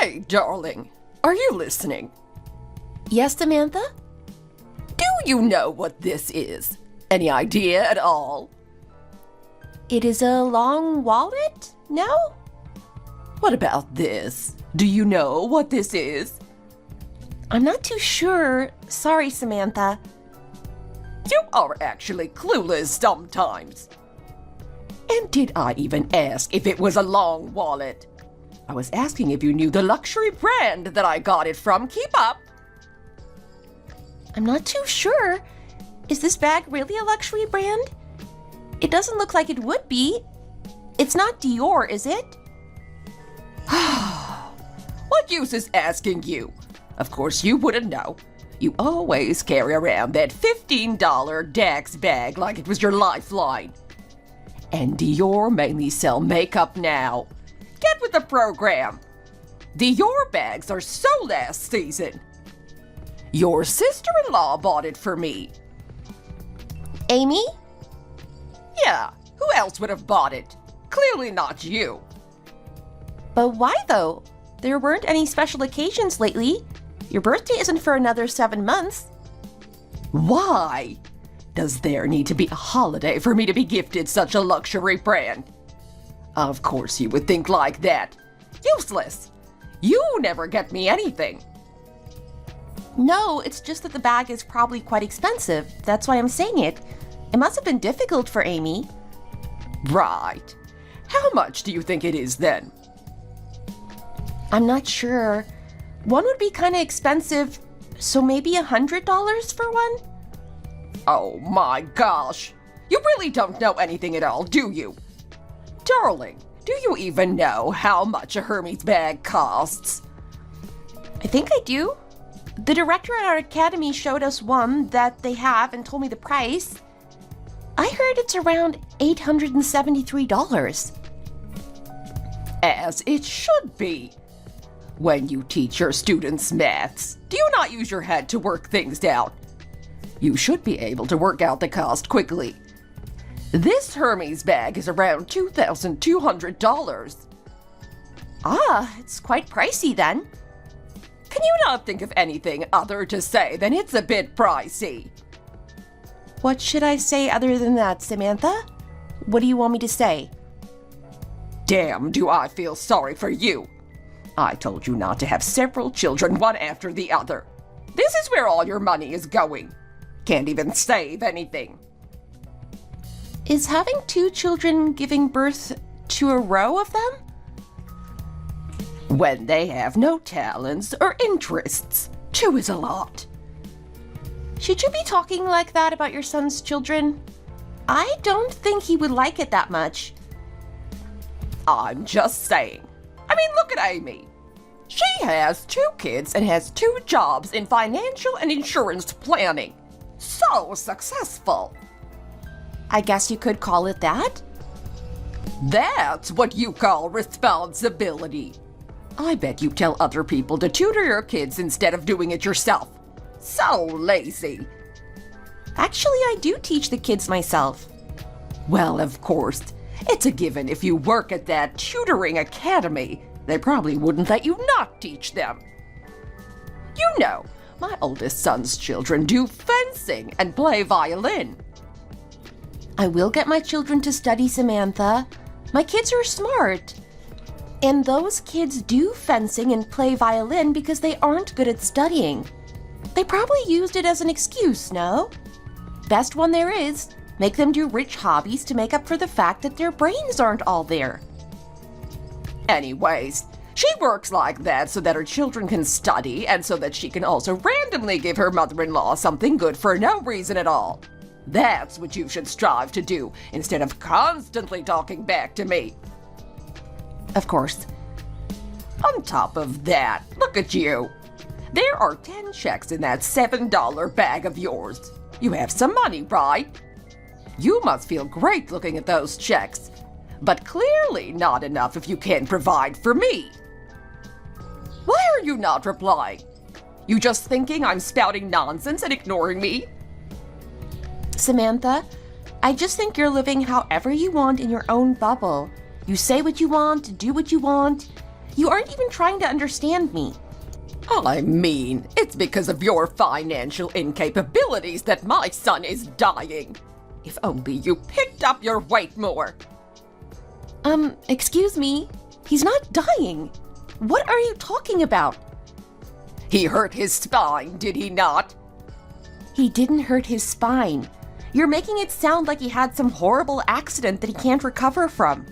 Hey, darling, are you listening? Yes, Samantha? Do you know what this is? Any idea at all? It is a long wallet? No? What about this? Do you know what this is? I'm not too sure. Sorry, Samantha. You are actually clueless sometimes. And did I even ask if it was a long wallet? I was asking if you knew the luxury brand that I got it from. Keep up. I'm not too sure. Is this bag really a luxury brand? It doesn't look like it would be. It's not Dior, is it? What use is asking you? Of course you wouldn't know. You always carry around that $15 Dax bag like it was your lifeline. And Dior mainly sell makeup now. Get with the program. Dior bags are so last season. Your sister-in-law bought it for me. Amy? Yeah, who else would have bought it? Clearly not you. But why though? There weren't any special occasions lately. Your birthday isn't for another 7 months. Why? Does there need to be a holiday for me to be gifted such a luxury brand? Of course you would think like that. Useless. You never get me anything. No, it's just that the bag is probably quite expensive. That's why I'm saying it. It must have been difficult for Amy. Right. How much do you think it is then? I'm not sure. One would be kind of expensive, so maybe $100 for one? Oh my gosh. You really don't know anything at all, do you? Darling, do you even know how much a Hermes bag costs? I think I do. The director at our academy showed us one that they have and told me the price. I heard it's around $873. As it should be. When you teach your students maths, do you not use your head to work things out? You should be able to work out the cost quickly. This Hermes bag is around $2,200. Ah, it's quite pricey then. Can you not think of anything other to say than it's a bit pricey? What should I say other than that, Samantha? What do you want me to say? Damn, do I feel sorry for you. I told you not to have several children one after the other. This is where all your money is going. Can't even save anything. Is having 2 children giving birth to a row of them? When they have no talents or interests, 2 is a lot. Should you be talking like that about your son's children? I don't think he would like it that much. I'm just saying. I mean, look at Amy. She has 2 kids and has 2 jobs in financial and insurance planning. So successful. I guess you could call it that. That's what you call responsibility. I bet you tell other people to tutor your kids instead of doing it yourself. So lazy. Actually, I do teach the kids myself. Well, of course. It's a given if you work at that tutoring academy. They probably wouldn't let you not teach them. You know, my oldest son's children do fencing and play violin. I will get my children to study, Samantha. My kids are smart. And those kids do fencing and play violin because they aren't good at studying. They probably used it as an excuse, no? Best one there is. Make them do rich hobbies to make up for the fact that their brains aren't all there. Anyways, she works like that so that her children can study and so that she can also randomly give her mother-in-law something good for no reason at all. That's what you should strive to do instead of constantly talking back to me. Of course. On top of that, look at you. There are 10 checks in that $7 bag of yours. You have some money, right? You must feel great looking at those checks, but clearly not enough if you can't provide for me. Why are you not replying? You just thinking I'm spouting nonsense and ignoring me? Samantha, I just think you're living however you want in your own bubble. You say what you want, do what you want. You aren't even trying to understand me. I mean, it's because of your financial incapabilities that my son is dying. If only you picked up your weight more. Excuse me? He's not dying. What are you talking about? He hurt his spine, did he not? He didn't hurt his spine. You're making it sound like he had some horrible accident that he can't recover from.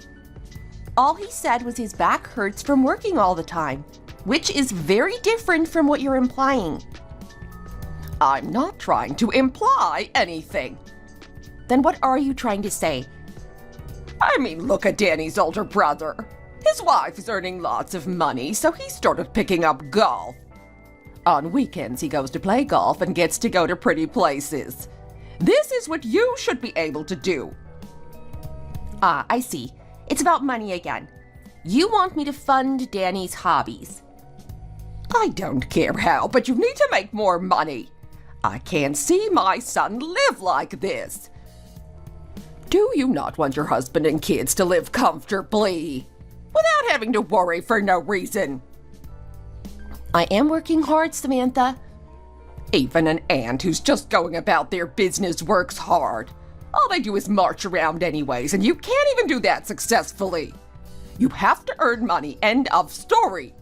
All he said was his back hurts from working all the time, which is very different from what you're implying. I'm not trying to imply anything. Then what are you trying to say? I mean, look at Danny's older brother. His wife is earning lots of money, so he started picking up golf. On weekends, he goes to play golf and gets to go to pretty places. This is what you should be able to do. Ah, I see. It's about money again. You want me to fund Danny's hobbies. I don't care how, but you need to make more money. I can't see my son live like this. Do you not want your husband and kids to live comfortably, without having to worry for no reason? I am working hard, Samantha. Even an aunt who's just going about their business works hard. All they do is march around anyways, and you can't even do that successfully. You have to earn money, end of story.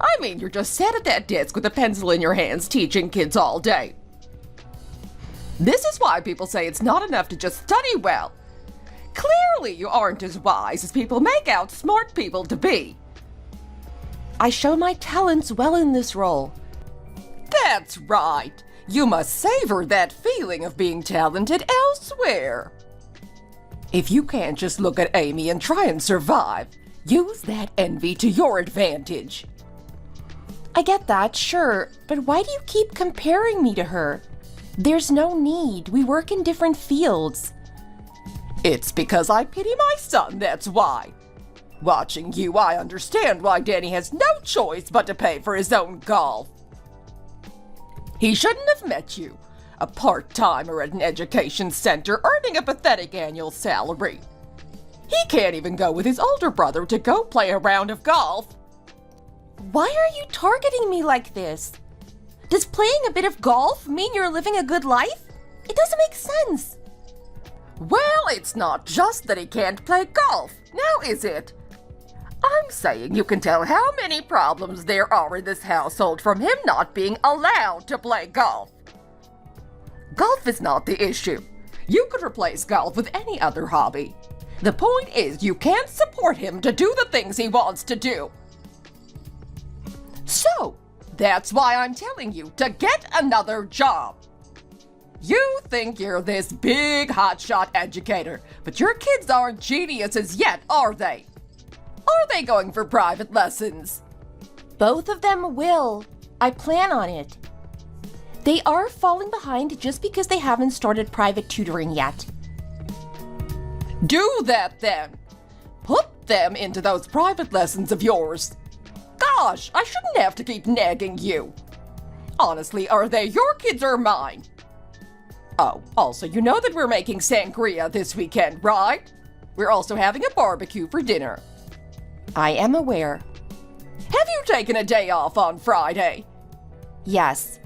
I mean, you're just sat at that desk with a pencil in your hands teaching kids all day. This is why people say it's not enough to just study well. Clearly, you aren't as wise as people make out smart people to be. I show my talents well in this role. That's right. You must savor that feeling of being talented elsewhere. If you can't just look at Amy and try and survive, use that envy to your advantage. I get that, sure, but why do you keep comparing me to her? There's no need. We work in different fields. It's because I pity my son, that's why. Watching you, I understand why Danny has no choice but to pay for his own golf. He shouldn't have met you, a part-timer at an education center earning a pathetic annual salary. He can't even go with his older brother to go play a round of golf. Why are you targeting me like this? Does playing a bit of golf mean you're living a good life? It doesn't make sense. Well, it's not just that he can't play golf, now is it? I'm saying you can tell how many problems there are in this household from him not being allowed to play golf. Golf is not the issue. You could replace golf with any other hobby. The point is you can't support him to do the things he wants to do. So, that's why I'm telling you to get another job. You think you're this big hotshot educator, but your kids aren't geniuses yet, are they? Are they going for private lessons? Both of them will. I plan on it. They are falling behind just because they haven't started private tutoring yet. Do that then. Put them into those private lessons of yours. Gosh, I shouldn't have to keep nagging you. Honestly, are they your kids or mine? Oh, also, you know that we're making sangria this weekend, right? We're also having a barbecue for dinner. I am aware. Have you taken a day off on Friday? Yes.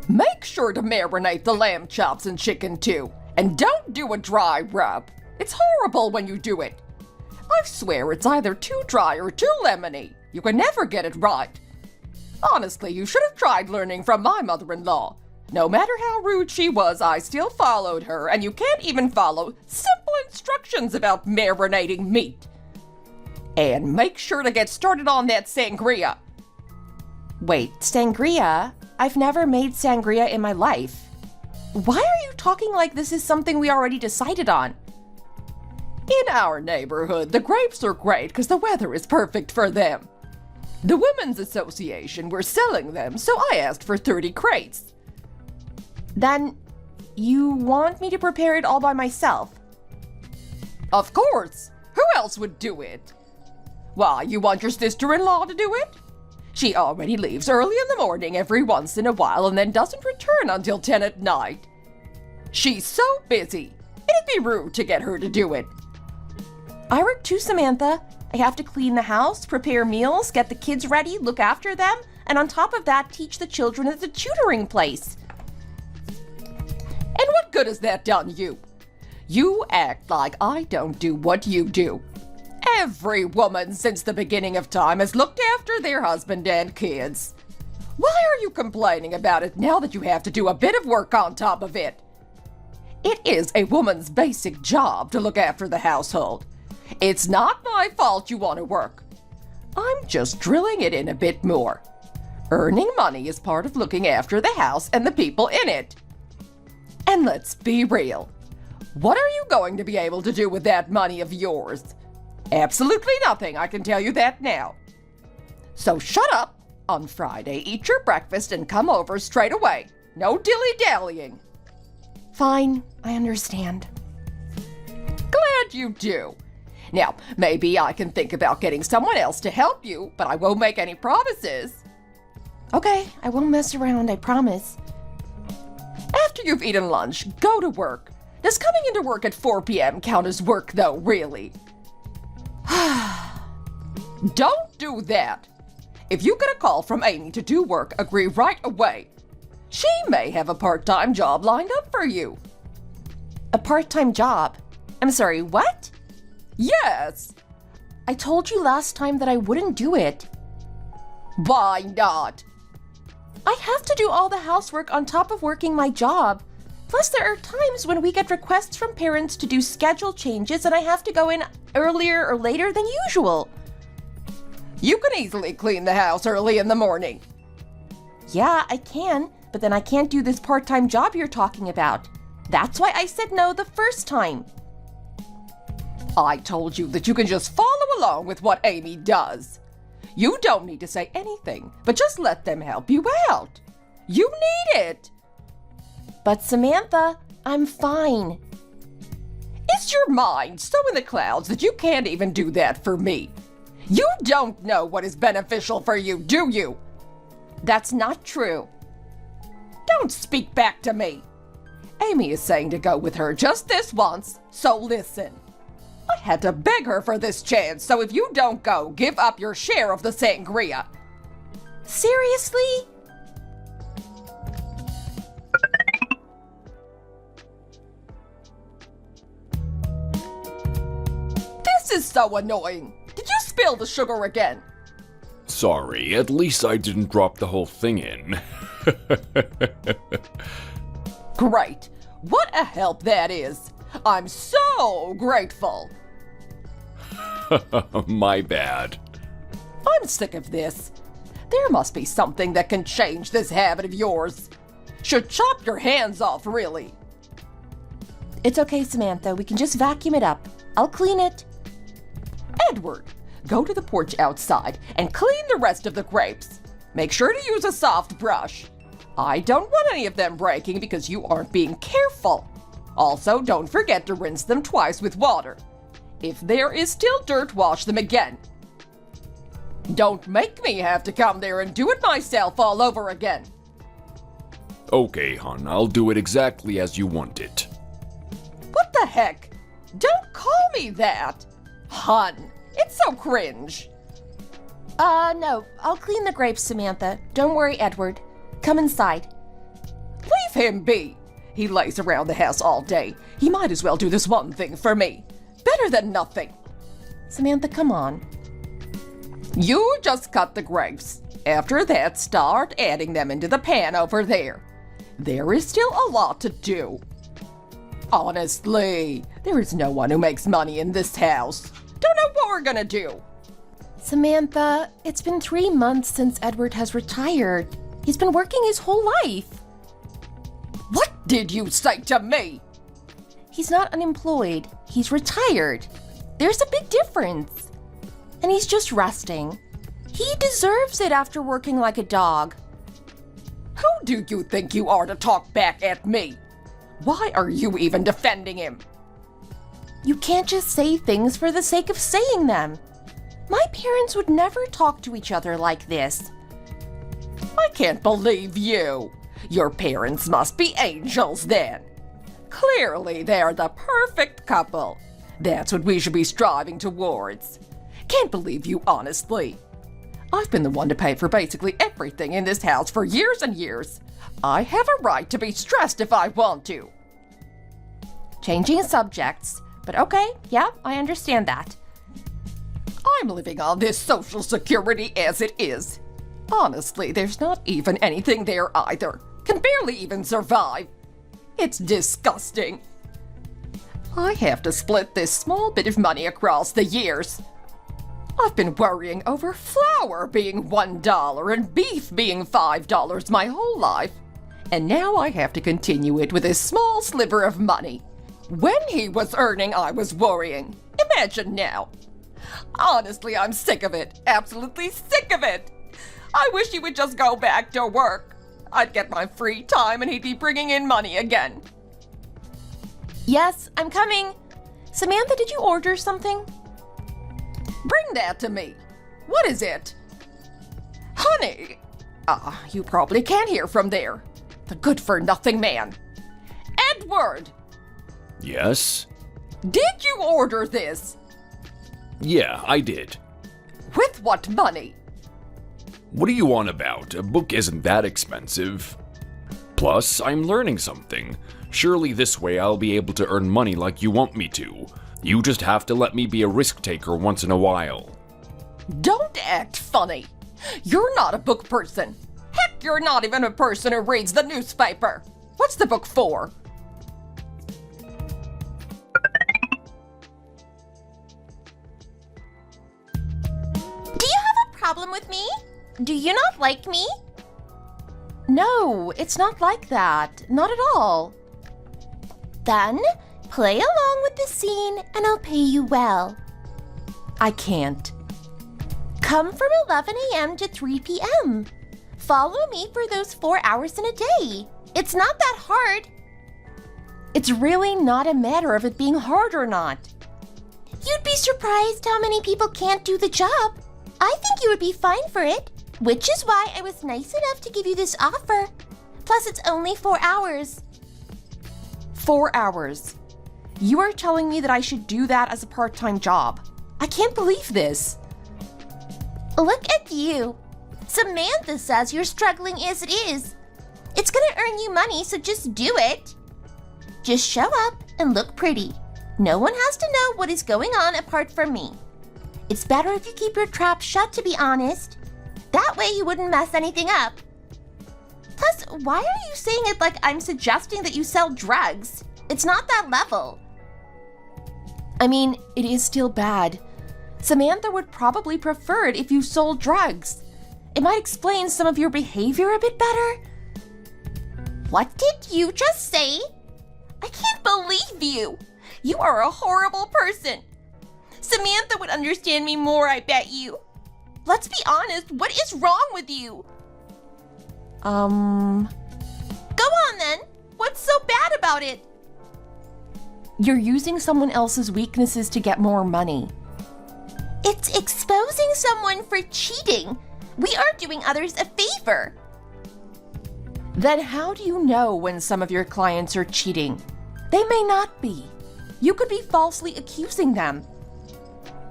Make sure to marinate the lamb chops and chicken too. And don't do a dry rub. It's horrible when you do it. I swear it's either too dry or too lemony. You can never get it right. Honestly, you should have tried learning from my mother-in-law. No matter how rude she was, I still followed her, and you can't even follow simple instructions about marinating meat. And make sure to get started on that sangria. Wait, sangria? I've never made sangria in my life. Why are you talking like this is something we already decided on? In our neighborhood, the grapes are great because the weather is perfect for them. The Women's Association were selling them, so I asked for 30 crates. Then, you want me to prepare it all by myself? Of course! Who else would do it? Why, you want your sister-in-law to do it? She already leaves early in the morning every once in a while and then doesn't return until 10 at night. She's so busy. It'd be rude to get her to do it. I work too, Samantha, I have to clean the house, prepare meals, get the kids ready, look after them, and on top of that, teach the children at the tutoring place. And what good has that done you? You act like I don't do what you do. Every woman since the beginning of time has looked after their husband and kids. Why are you complaining about it now that you have to do a bit of work on top of it? It is a woman's basic job to look after the household. It's not my fault you want to work. I'm just drilling it in a bit more. Earning money is part of looking after the house and the people in it. And let's be real. What are you going to be able to do with that money of yours? Absolutely nothing, I can tell you that now. So shut up. On Friday, eat your breakfast and come over straight away. No dilly-dallying. Fine, I understand. Glad you do. Now, maybe I can think about getting someone else to help you, but I won't make any promises. Okay, I won't mess around, I promise. After you've eaten lunch, go to work. Does coming into work at 4 p.m. count as work, though, really? Don't do that. If you get a call from Amy to do work, agree right away. She may have a part-time job lined up for you. A part-time job? I'm sorry, what? Yes. I told you last time that I wouldn't do it. Why not? I have to do all the housework on top of working my job. Plus, there are times when we get requests from parents to do schedule changes and I have to go in earlier or later than usual. You can easily clean the house early in the morning. Yeah, I can, but then I can't do this part-time job you're talking about. That's why I said no the first time. I told you that you can just follow along with what Amy does. You don't need to say anything, but just let them help you out. You need it. But Samantha, I'm fine. Is your mind so in the clouds that you can't even do that for me? You don't know what is beneficial for you, do you? That's not true. Don't speak back to me. Amy is saying to go with her just this once, so listen. I had to beg her for this chance, so if you don't go, give up your share of the sangria. Seriously? This is so annoying. Did you spill the sugar again? Sorry, at least I didn't drop the whole thing in. Great. What a help that is. I'm so grateful. My bad. I'm sick of this. There must be something that can change this habit of yours. Should chop your hands off, really. It's okay, Samantha. We can just vacuum it up. I'll clean it. Edward, go to the porch outside and clean the rest of the grapes. Make sure to use a soft brush. I don't want any of them breaking because you aren't being careful. Also, don't forget to rinse them twice with water. If there is still dirt, wash them again. Don't make me have to come there and do it myself all over again. Okay, hon, I'll do it exactly as you want it. What the heck? Don't call me that. Hun, it's so cringe. No, I'll clean the grapes, Samantha. Don't worry, Edward. Come inside. Leave him be. He lays around the house all day. He might as well do this one thing for me. Better than nothing. Samantha, come on. You just cut the grapes. After that, start adding them into the pan over there. There is still a lot to do. Honestly, there is no one who makes money in this house. Don't know what we're gonna do. Samantha, it's been 3 months since Edward has retired. He's been working his whole life. What did you say to me? He's not unemployed. He's retired. There's a big difference. And he's just resting. He deserves it after working like a dog. Who do you think you are to talk back at me? Why are you even defending him? You can't just say things for the sake of saying them. My parents would never talk to each other like this. I can't believe you. Your parents must be angels then. Clearly, they're the perfect couple. That's what we should be striving towards. Can't believe you, honestly. I've been the one to pay for basically everything in this house for years and years. I have a right to be stressed if I want to. Changing subjects, but okay, yeah, I understand that. I'm living on this Social Security as it is. Honestly, there's not even anything there either. Can barely even survive. It's disgusting. I have to split this small bit of money across the years. I've been worrying over flour being $1 and beef being $5 my whole life. And now I have to continue it with a small sliver of money. When he was earning, I was worrying. Imagine now. Honestly, I'm sick of it. Absolutely sick of it. I wish he would just go back to work. I'd get my free time and he'd be bringing in money again. Yes, I'm coming. Samantha, did you order something? Bring that to me. What is it? Honey! You probably can't hear from there. The good-for-nothing man. Edward! Yes? Did you order this? Yeah, I did. With what money? What are you on about? A book isn't that expensive. Plus, I'm learning something. Surely this way I'll be able to earn money like you want me to. You just have to let me be a risk taker once in a while. Don't act funny. You're not a book person. Heck, you're not even a person who reads the newspaper. What's the book for? Do you have a problem with me? Do you not like me? No, it's not like that. Not at all. Then, play along with the scene and I'll pay you well. I can't. Come from 11 a.m. to 3 p.m. Follow me for those 4 hours in a day. It's not that hard. It's really not a matter of it being hard or not. You'd be surprised how many people can't do the job. I think you would be fine for it, which is why I was nice enough to give you this offer. Plus, it's only 4 hours. 4 hours. You are telling me that I should do that as a part-time job. I can't believe this. Look at you. Samantha says you're struggling as it is. It's gonna earn you money, so just do it. Just show up and look pretty. No one has to know what is going on apart from me. It's better if you keep your trap shut, to be honest. That way you wouldn't mess anything up. Plus, why are you saying it like I'm suggesting that you sell drugs? It's not that level. I mean, it is still bad. Samantha would probably prefer it if you sold drugs. It might explain some of your behavior a bit better. What did you just say? I can't believe you. You are a horrible person. Samantha would understand me more, I bet you. Let's be honest, what is wrong with you? Go on then. What's so bad about it? You're using someone else's weaknesses to get more money. It's exposing someone for cheating. We are doing others a favor. Then how do you know when some of your clients are cheating? They may not be. You could be falsely accusing them.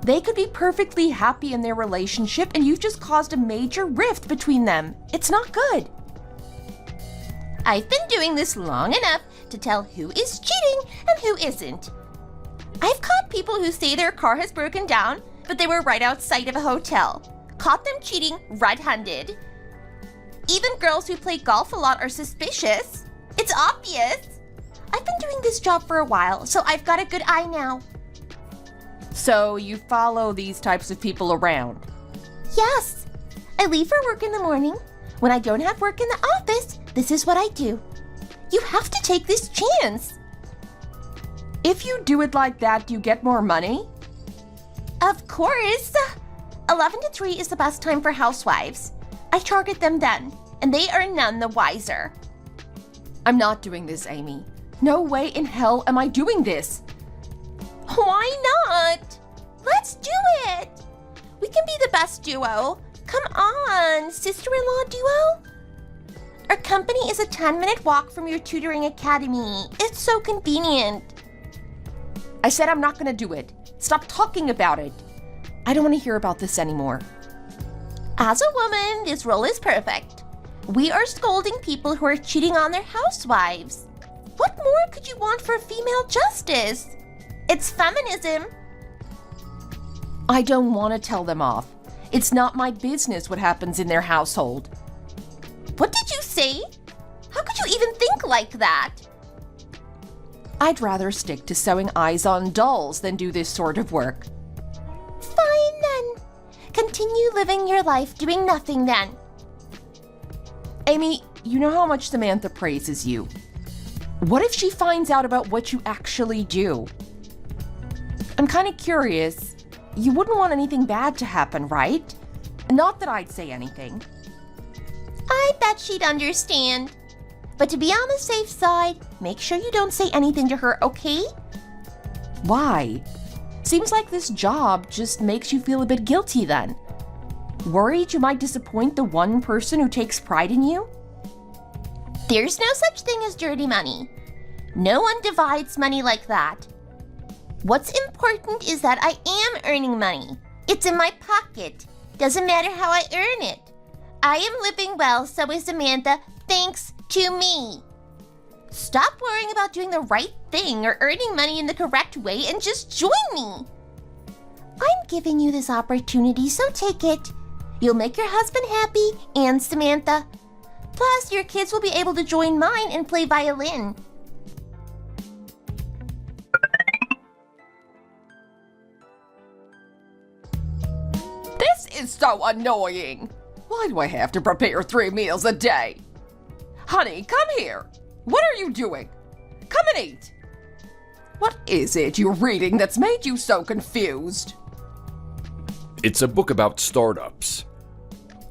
They could be perfectly happy in their relationship and you've just caused a major rift between them. It's not good. I've been doing this long enough to tell who is cheating and who isn't. I've caught people who say their car has broken down, but they were right outside of a hotel. Caught them cheating red-handed. Even girls who play golf a lot are suspicious. It's obvious. I've been doing this job for a while, so I've got a good eye now. So you follow these types of people around? Yes. I leave for work in the morning. When I don't have work in the office, this is what I do. You have to take this chance. If you do it like that, do you get more money? Of course. 11 to 3 is the best time for housewives. I target them then, and they are none the wiser. I'm not doing this, Amy. No way in hell am I doing this. Why not? Let's do it. We can be the best duo. Come on, sister-in-law duo. Our company is a 10-minute walk from your tutoring academy. It's so convenient. I said I'm not gonna do it. Stop talking about it. I don't want to hear about this anymore. As a woman, this role is perfect. We are scolding people who are cheating on their housewives. What more could you want for female justice? It's feminism. I don't want to tell them off. It's not my business what happens in their household. What did you say? How could you even think like that? I'd rather stick to sewing eyes on dolls than do this sort of work. Fine then. Continue living your life doing nothing then. Amy, you know how much Samantha praises you. What if she finds out about what you actually do? I'm kind of curious. You wouldn't want anything bad to happen, right? Not that I'd say anything. I bet she'd understand. But to be on the safe side, make sure you don't say anything to her, okay? Why? Seems like this job just makes you feel a bit guilty then. Worried you might disappoint the one person who takes pride in you? There's no such thing as dirty money. No one divides money like that. What's important is that I am earning money. It's in my pocket. Doesn't matter how I earn it. I am living well, so is Samantha, thanks to me. Stop worrying about doing the right thing or earning money in the correct way and just join me. I'm giving you this opportunity, so take it. You'll make your husband happy and Samantha. Plus, your kids will be able to join mine and play violin. This is so annoying. Why do I have to prepare 3 meals a day? Honey, come here. What are you doing? Come and eat. What is it you're reading that's made you so confused? It's a book about startups.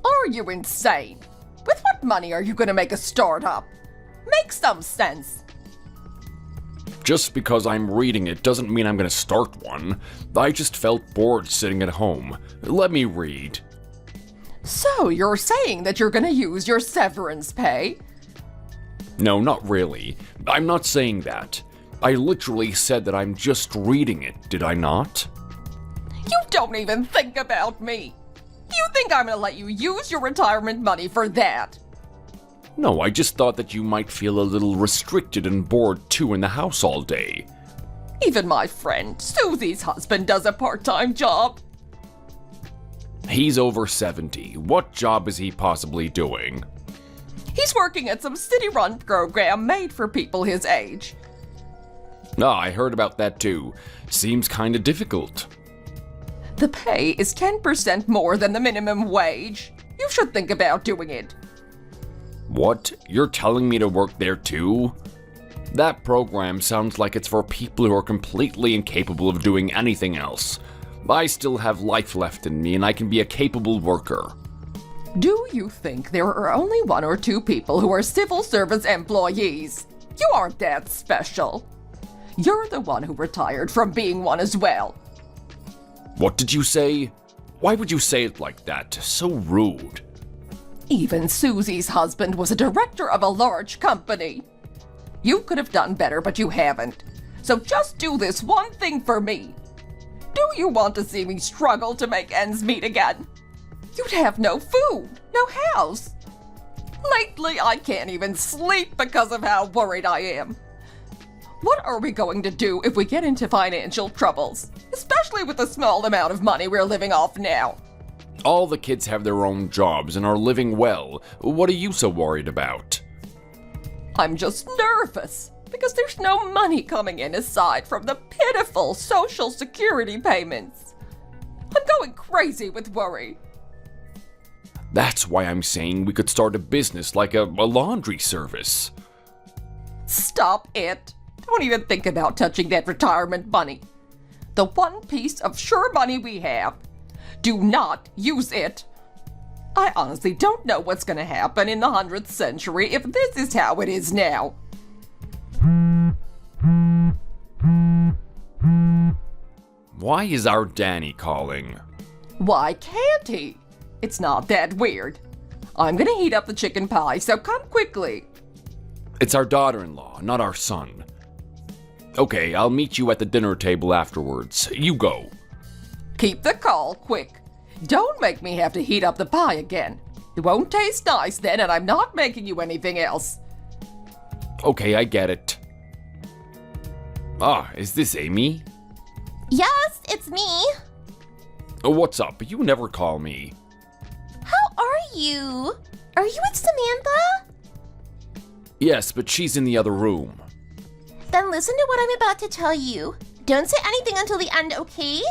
Are you insane? With what money are you going to make a startup? Make some sense. Just because I'm reading it doesn't mean I'm gonna start one. I just felt bored sitting at home. Let me read. So you're saying that you're going to use your severance pay? No, not really. I'm not saying that. I literally said that I'm just reading it, did I not? You don't even think about me. You think I'm going to let you use your retirement money for that? No, I just thought that you might feel a little restricted and bored too in the house all day. Even my friend Susie's husband does a part-time job. He's over 70. What job is he possibly doing? He's working at some city-run program made for people his age. Ah, I heard about that too. Seems kinda difficult. The pay is 10% more than the minimum wage. You should think about doing it. What? You're telling me to work there too? That program sounds like it's for people who are completely incapable of doing anything else. I still have life left in me and I can be a capable worker. Do you think there are only 1 or 2 people who are civil service employees? You aren't that special. You're the one who retired from being one as well. What did you say? Why would you say it like that? So rude. Even Susie's husband was a director of a large company. You could have done better, but you haven't. So just do this one thing for me. Do you want to see me struggle to make ends meet again? You'd have no food, no house. Lately, I can't even sleep because of how worried I am. What are we going to do if we get into financial troubles? Especially with the small amount of money we're living off now. All the kids have their own jobs and are living well. What are you so worried about? I'm just nervous because there's no money coming in aside from the pitiful Social Security payments. I'm going crazy with worry. That's why I'm saying we could start a business like a laundry service. Stop it. Don't even think about touching that retirement money. The one piece of sure money we have. Do not use it. I honestly don't know what's going to happen in the 100th century if this is how it is now. Why is our Danny calling? Why can't he? It's not that weird. I'm going to heat up the chicken pie, so come quickly. It's our daughter-in-law, not our son. Okay, I'll meet you at the dinner table afterwards. You go. Keep the call quick. Don't make me have to heat up the pie again. It won't taste nice then, and I'm not making you anything else. Okay, I get it. Ah, is this Amy? Yes, it's me. What's up? You never call me. How are you? Are you with Samantha? Yes, but she's in the other room. Then listen to what I'm about to tell you. Don't say anything until the end, okay?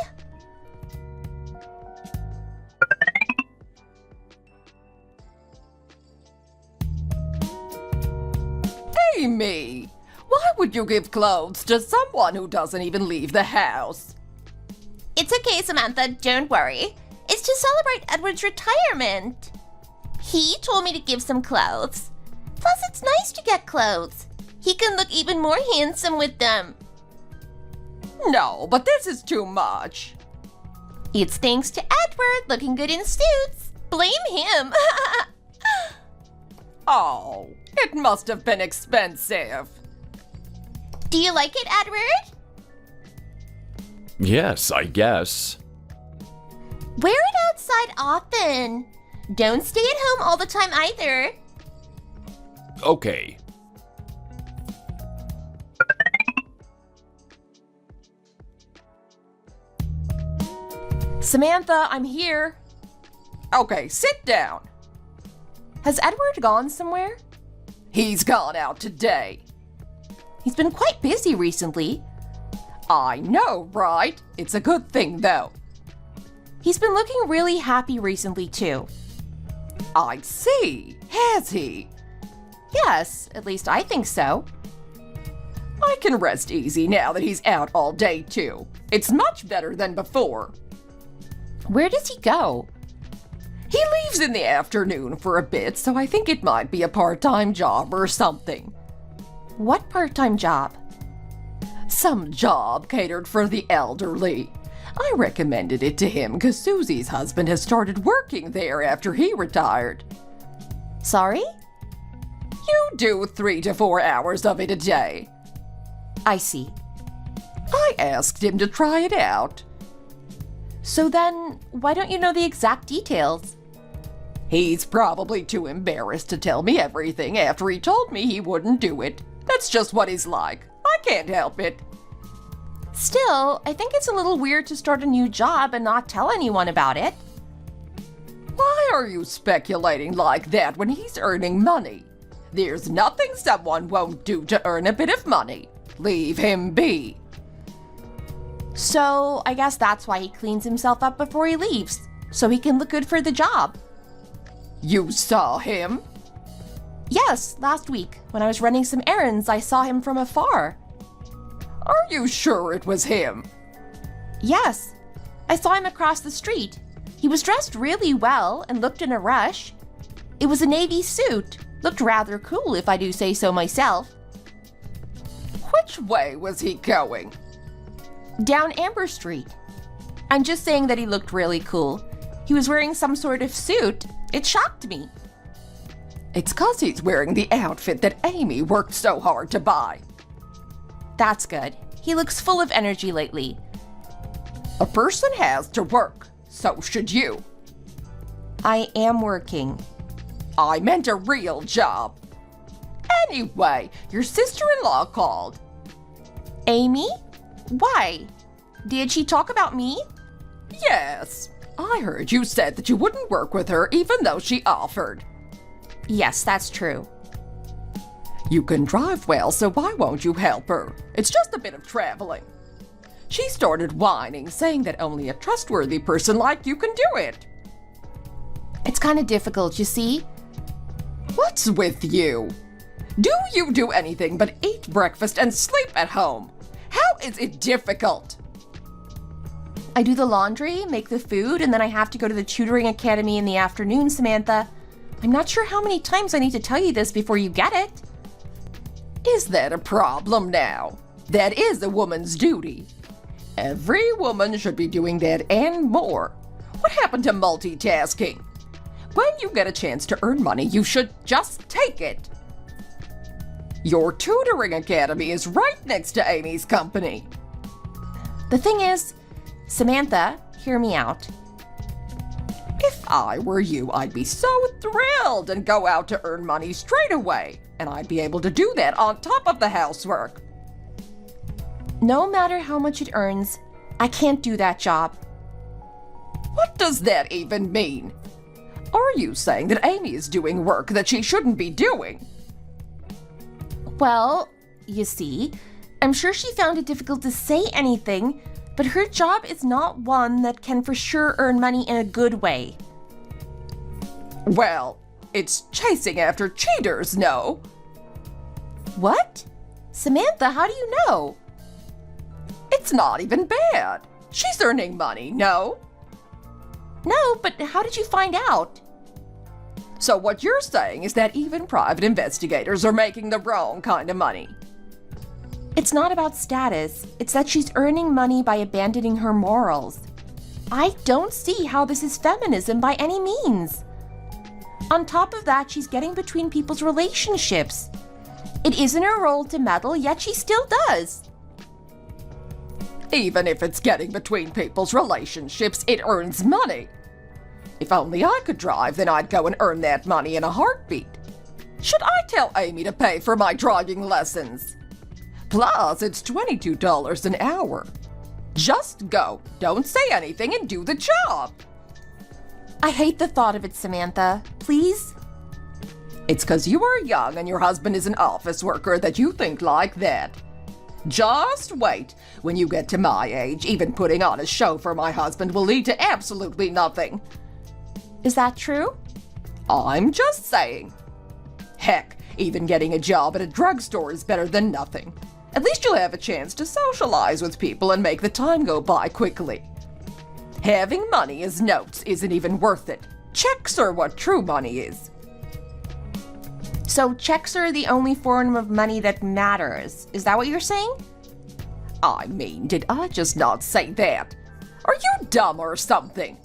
Amy, why would you give clothes to someone who doesn't even leave the house? It's okay, Samantha, don't worry. It's to celebrate Edward's retirement. He told me to give some clothes. Plus, it's nice to get clothes. He can look even more handsome with them. No, but this is too much. It's thanks to Edward looking good in suits. Blame him. Oh, it must have been expensive. Do you like it, Edward? Yes, I guess. Wear it outside often. Don't stay at home all the time either. Okay. Samantha, I'm here. Okay, sit down. Has Edward gone somewhere? He's gone out today. He's been quite busy recently. I know, right? It's a good thing, though. He's been looking really happy recently, too. I see. Has he? Yes, at least I think so. I can rest easy now that he's out all day, too. It's much better than before. Where does he go? He leaves in the afternoon for a bit, so I think it might be a part-time job or something. What part-time job? Some job catered for the elderly. I recommended it to him because Susie's husband has started working there after he retired. Sorry? You do 3 to 4 hours of it a day. I see. I asked him to try it out. So then, why don't you know the exact details? He's probably too embarrassed to tell me everything after he told me he wouldn't do it. That's just what he's like. I can't help it. Still, I think it's a little weird to start a new job and not tell anyone about it. Why are you speculating like that when he's earning money? There's nothing someone won't do to earn a bit of money. Leave him be. So, I guess that's why he cleans himself up before he leaves, so he can look good for the job. You saw him? Yes, last week, when I was running some errands, I saw him from afar. Are you sure it was him? Yes, I saw him across the street. He was dressed really well and looked in a rush. It was a navy suit. Looked rather cool, if I do say so myself. Which way was he going? Down Amber Street. I'm just saying that he looked really cool. He was wearing some sort of suit. It shocked me. It's 'cause he's wearing the outfit that Amy worked so hard to buy. That's good. He looks full of energy lately. A person has to work. So should you. I am working. I meant a real job. Anyway, your sister-in-law called. Amy? Why? Did she talk about me? Yes. I heard you said that you wouldn't work with her even though she offered. Yes, that's true. You can drive well, so why won't you help her? It's just a bit of traveling. She started whining, saying that only a trustworthy person like you can do it. It's kind of difficult, you see. What's with you? Do you do anything but eat breakfast and sleep at home? How is it difficult? I do the laundry, make the food, and then I have to go to the tutoring academy in the afternoon, Samantha. I'm not sure how many times I need to tell you this before you get it. Is that a problem now? That is a woman's duty. Every woman should be doing that and more. What happened to multitasking? When you get a chance to earn money, you should just take it. Your tutoring academy is right next to Amy's company. The thing is, Samantha, hear me out. If I were you, I'd be so thrilled and go out to earn money straight away. And I'd be able to do that on top of the housework. No matter how much it earns, I can't do that job. What does that even mean? Are you saying that Amy is doing work that she shouldn't be doing? Well, you see, I'm sure she found it difficult to say anything, but her job is not one that can for sure earn money in a good way. Well, it's chasing after cheaters, no? What? Samantha, how do you know? It's not even bad. She's earning money, no? No, but how did you find out? So what you're saying is that even private investigators are making the wrong kind of money. It's not about status. It's that she's earning money by abandoning her morals. I don't see how this is feminism by any means. On top of that, she's getting between people's relationships. It isn't her role to meddle, yet she still does. Even if it's getting between people's relationships, it earns money. If only I could drive, then I'd go and earn that money in a heartbeat. Should I tell Amy to pay for my driving lessons? Plus, it's $22 an hour. Just go, don't say anything, and do the job. I hate the thought of it, Samantha. Please? It's 'cause you are young and your husband is an office worker that you think like that. Just wait. When you get to my age, even putting on a show for my husband will lead to absolutely nothing. Is that true? I'm just saying. Heck, even getting a job at a drugstore is better than nothing. At least you'll have a chance to socialize with people and make the time go by quickly. Having money as notes isn't even worth it. Checks are what true money is. So checks are the only form of money that matters. Is that what you're saying? I mean, did I just not say that? Are you dumb or something?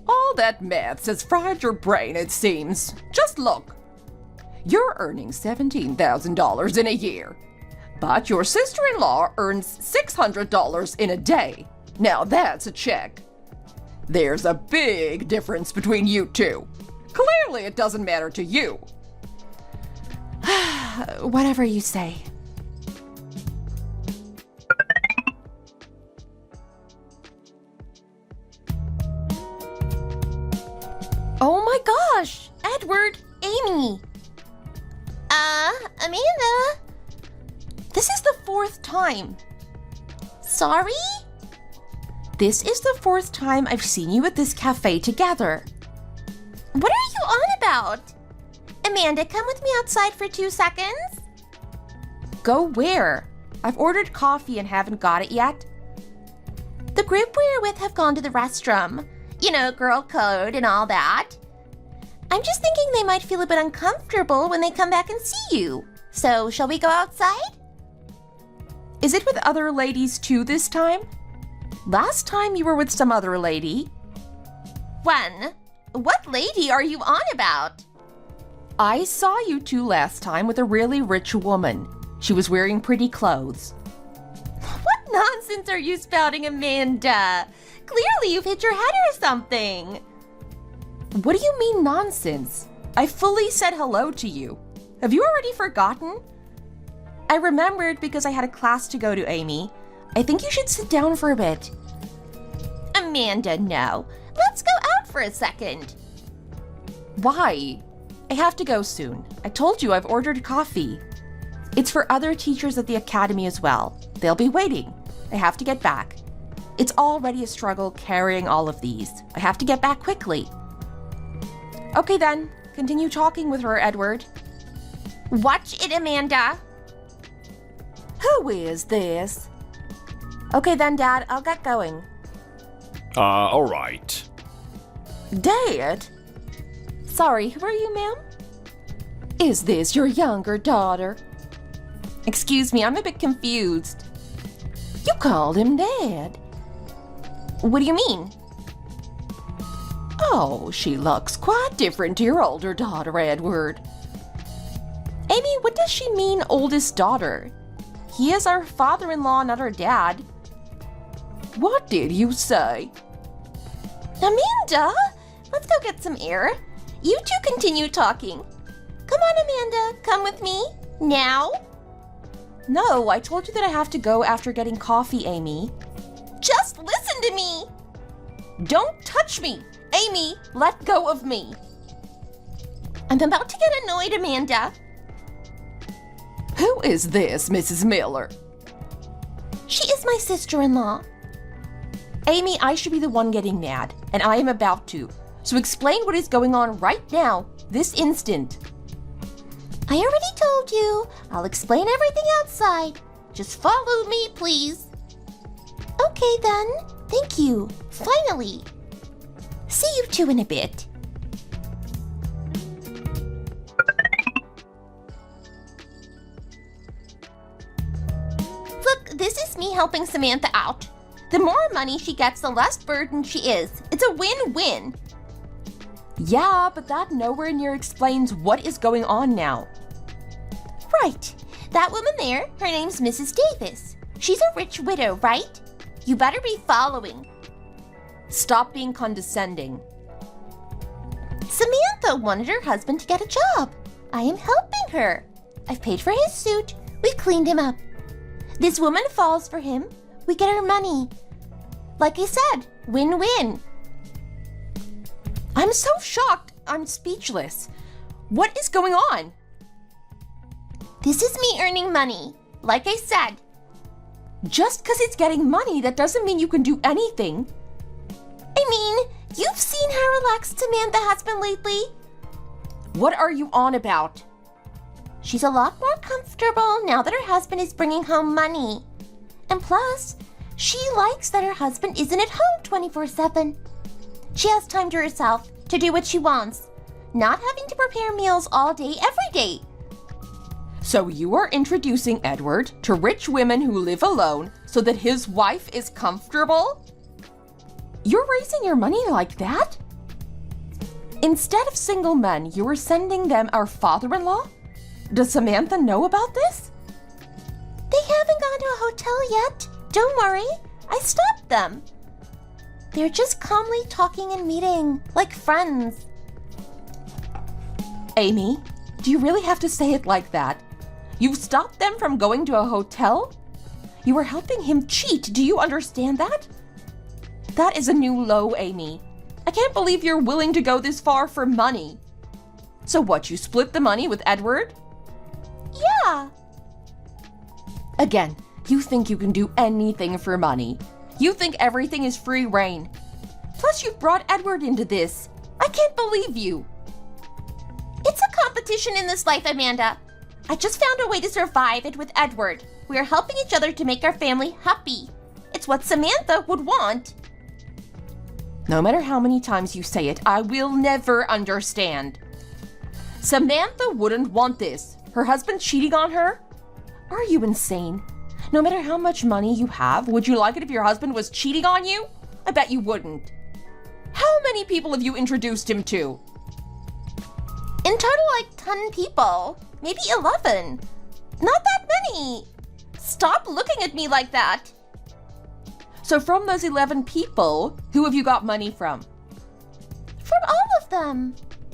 All that maths has fried your brain, it seems. Just look. You're earning $17,000 in a year, but your sister-in-law earns $600 in a day. Now that's a check. There's a big difference between you two. Clearly it doesn't matter to you. Whatever you say. Oh my gosh! Edward! Amy! Amanda? This is the 4th time. Sorry? This is the 4th time I've seen you at this cafe together. What are you on about? Amanda, come with me outside for 2 seconds. Go where? I've ordered coffee and haven't got it yet. The group we're with have gone to the restroom. You know, girl code and all that. I'm just thinking they might feel a bit uncomfortable when they come back and see you. So, shall we go outside? Is it with other ladies too this time? Last time you were with some other lady. When? What lady are you on about? I saw you two last time with a really rich woman. She was wearing pretty clothes. What nonsense are you spouting, Amanda? Clearly you've hit your head or something. What do you mean nonsense? I fully said hello to you. Have you already forgotten? I remembered because I had a class to go to, Amy. I think you should sit down for a bit. Amanda, no. Let's go out for a second. Why? I have to go soon. I told you I've ordered coffee. It's for other teachers at the academy as well. They'll be waiting. I have to get back. It's already a struggle carrying all of these. I have to get back quickly. Okay then, continue talking with her, Edward. Watch it, Amanda. Who is this? Okay then, Dad, I'll get going. Alright. Dad? Sorry, who are you, ma'am? Is this your younger daughter? Excuse me, I'm a bit confused. You called him Dad. What do you mean? Oh, she looks quite different to your older daughter, Edward. Amy, what does she mean, oldest daughter? He is our father-in-law, not our dad. What did you say? Amanda, let's go get some air. You two continue talking. Come on, Amanda, come with me. Now? No, I told you that I have to go after getting coffee, Amy. Just listen to me. Don't touch me! Amy, let go of me! I'm about to get annoyed, Amanda. Who is this, Mrs. Miller? She is my sister-in-law. Amy, I should be the one getting mad, and I am about to. So explain what is going on right now, this instant. I already told you. I'll explain everything outside. Just follow me, please. Okay, then. Thank you. Finally. See you two in a bit. Look, this is me helping Samantha out. The more money she gets, the less burdened she is. It's a win-win. Yeah, but that nowhere near explains what is going on now. Right. That woman there, her name's Mrs. Davis. She's a rich widow, right? You better be following. Stop being condescending. Samantha wanted her husband to get a job. I am helping her. I've paid for his suit. We've cleaned him up. This woman falls for him. We get her money. Like I said, win-win. I'm so shocked. I'm speechless. What is going on? This is me earning money. Like I said. Just because it's getting money, that doesn't mean you can do anything. I mean, you've seen how relaxed Samantha has been lately. What are you on about? She's a lot more comfortable now that her husband is bringing home money. And plus, she likes that her husband isn't at home 24/7. She has time to herself to do what she wants, not having to prepare meals all day, every day. So you are introducing Edward to rich women who live alone so that his wife is comfortable? You're raising your money like that? Instead of single men, you are sending them our father-in-law? Does Samantha know about this? They haven't gone to a hotel yet. Don't worry, I stopped them. They're just calmly talking and meeting, like friends. Amy, do you really have to say it like that? You've stopped them from going to a hotel? You are helping him cheat, do you understand that? That is a new low, Amy. I can't believe you're willing to go this far for money. So what, you split the money with Edward? Yeah. Again, you think you can do anything for money. You think everything is free reign. Plus, you've brought Edward into this. I can't believe you. It's a competition in this life, Amanda. I just found a way to survive it with Edward. We are helping each other to make our family happy. It's what Samantha would want. No matter how many times you say it, I will never understand. Samantha wouldn't want this. Her husband cheating on her? Are you insane? No matter how much money you have, would you like it if your husband was cheating on you? I bet you wouldn't. How many people have you introduced him to? In total, like 10 people. Maybe 11. Not that many. Stop looking at me like that. So from those 11 people, who have you got money from? From all of them.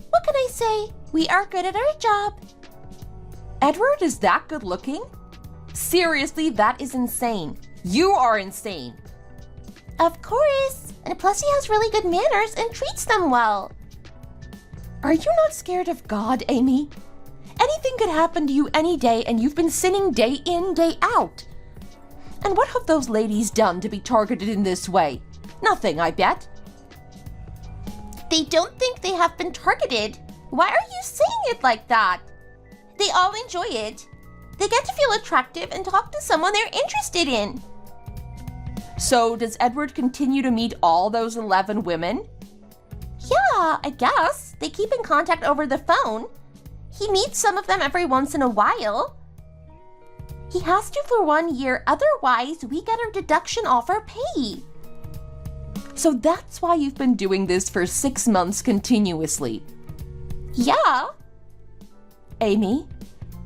What can I say? We are good at our job. Edward is that good looking? Seriously, that is insane. You are insane. Of course. And plus he has really good manners and treats them well. Are you not scared of God, Amy? Anything could happen to you any day, and you've been sinning day in, day out. And what have those ladies done to be targeted in this way? Nothing, I bet. They don't think they have been targeted. Why are you saying it like that? They all enjoy it. They get to feel attractive and talk to someone they're interested in. So does Edward continue to meet all those 11 women? Yeah, I guess. They keep in contact over the phone. He meets some of them every once in a while. He has to for 1 year, otherwise we get a deduction off our pay. So that's why you've been doing this for 6 months continuously. Yeah. Amy,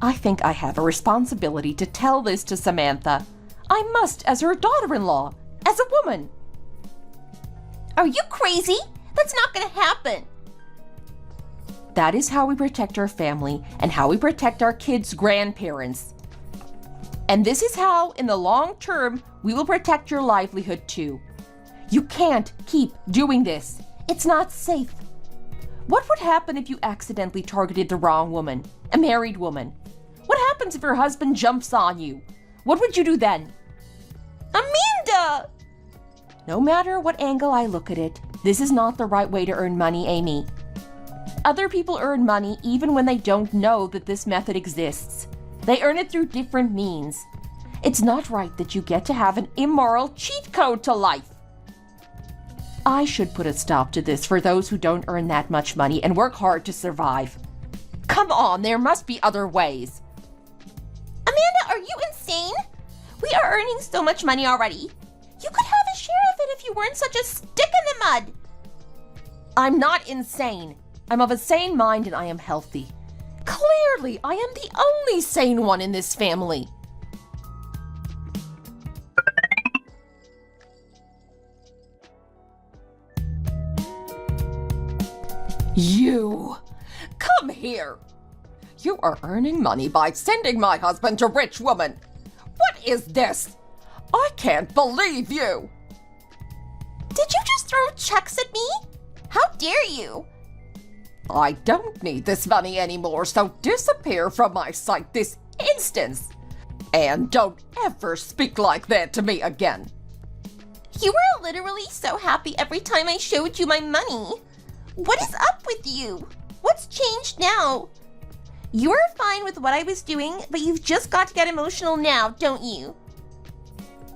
I think I have a responsibility to tell this to Samantha. I must, as her daughter-in-law, as a woman. Are you crazy? That's not gonna happen. That is how we protect our family and how we protect our kids' grandparents. And this is how, in the long term, we will protect your livelihood too. You can't keep doing this. It's not safe. What would happen if you accidentally targeted the wrong woman, a married woman? What happens if her husband jumps on you? What would you do then? Amanda! No matter what angle I look at it, this is not the right way to earn money, Amy. Other people earn money even when they don't know that this method exists. They earn it through different means. It's not right that you get to have an immoral cheat code to life. I should put a stop to this for those who don't earn that much money and work hard to survive. Come on, there must be other ways. Amanda, are you insane? We are earning so much money already. You could have a share of it if you weren't such a stick in the mud. I'm not insane. I'm of a sane mind and I am healthy. Clearly, I am the only sane one in this family. You! Come here! You are earning money by sending my husband to rich women. What is this? I can't believe you! Did you just throw checks at me? How dare you? I don't need this money anymore, so disappear from my sight this instant. And don't ever speak like that to me again. You were literally so happy every time I showed you my money. What is up with you? What's changed now? You were fine with what I was doing, but you've just got to get emotional now, don't you?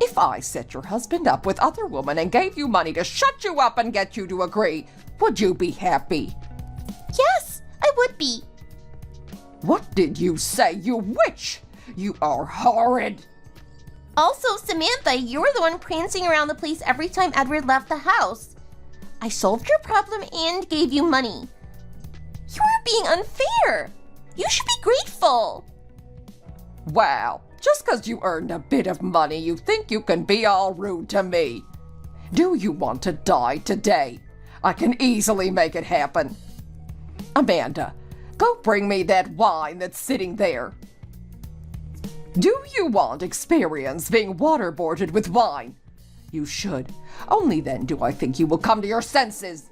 If I set your husband up with other women and gave you money to shut you up and get you to agree, would you be happy? Yes, I would be. What did you say, you witch? You are horrid. Also, Samantha, you were the one prancing around the place every time Edward left the house. I solved your problem and gave you money. You were being unfair. You should be grateful. Wow, just 'cause you earned a bit of money, you think you can be all rude to me. Do you want to die today? I can easily make it happen. Amanda, go bring me that wine that's sitting there. Do you want experience being waterboarded with wine? You should. Only then do I think you will come to your senses.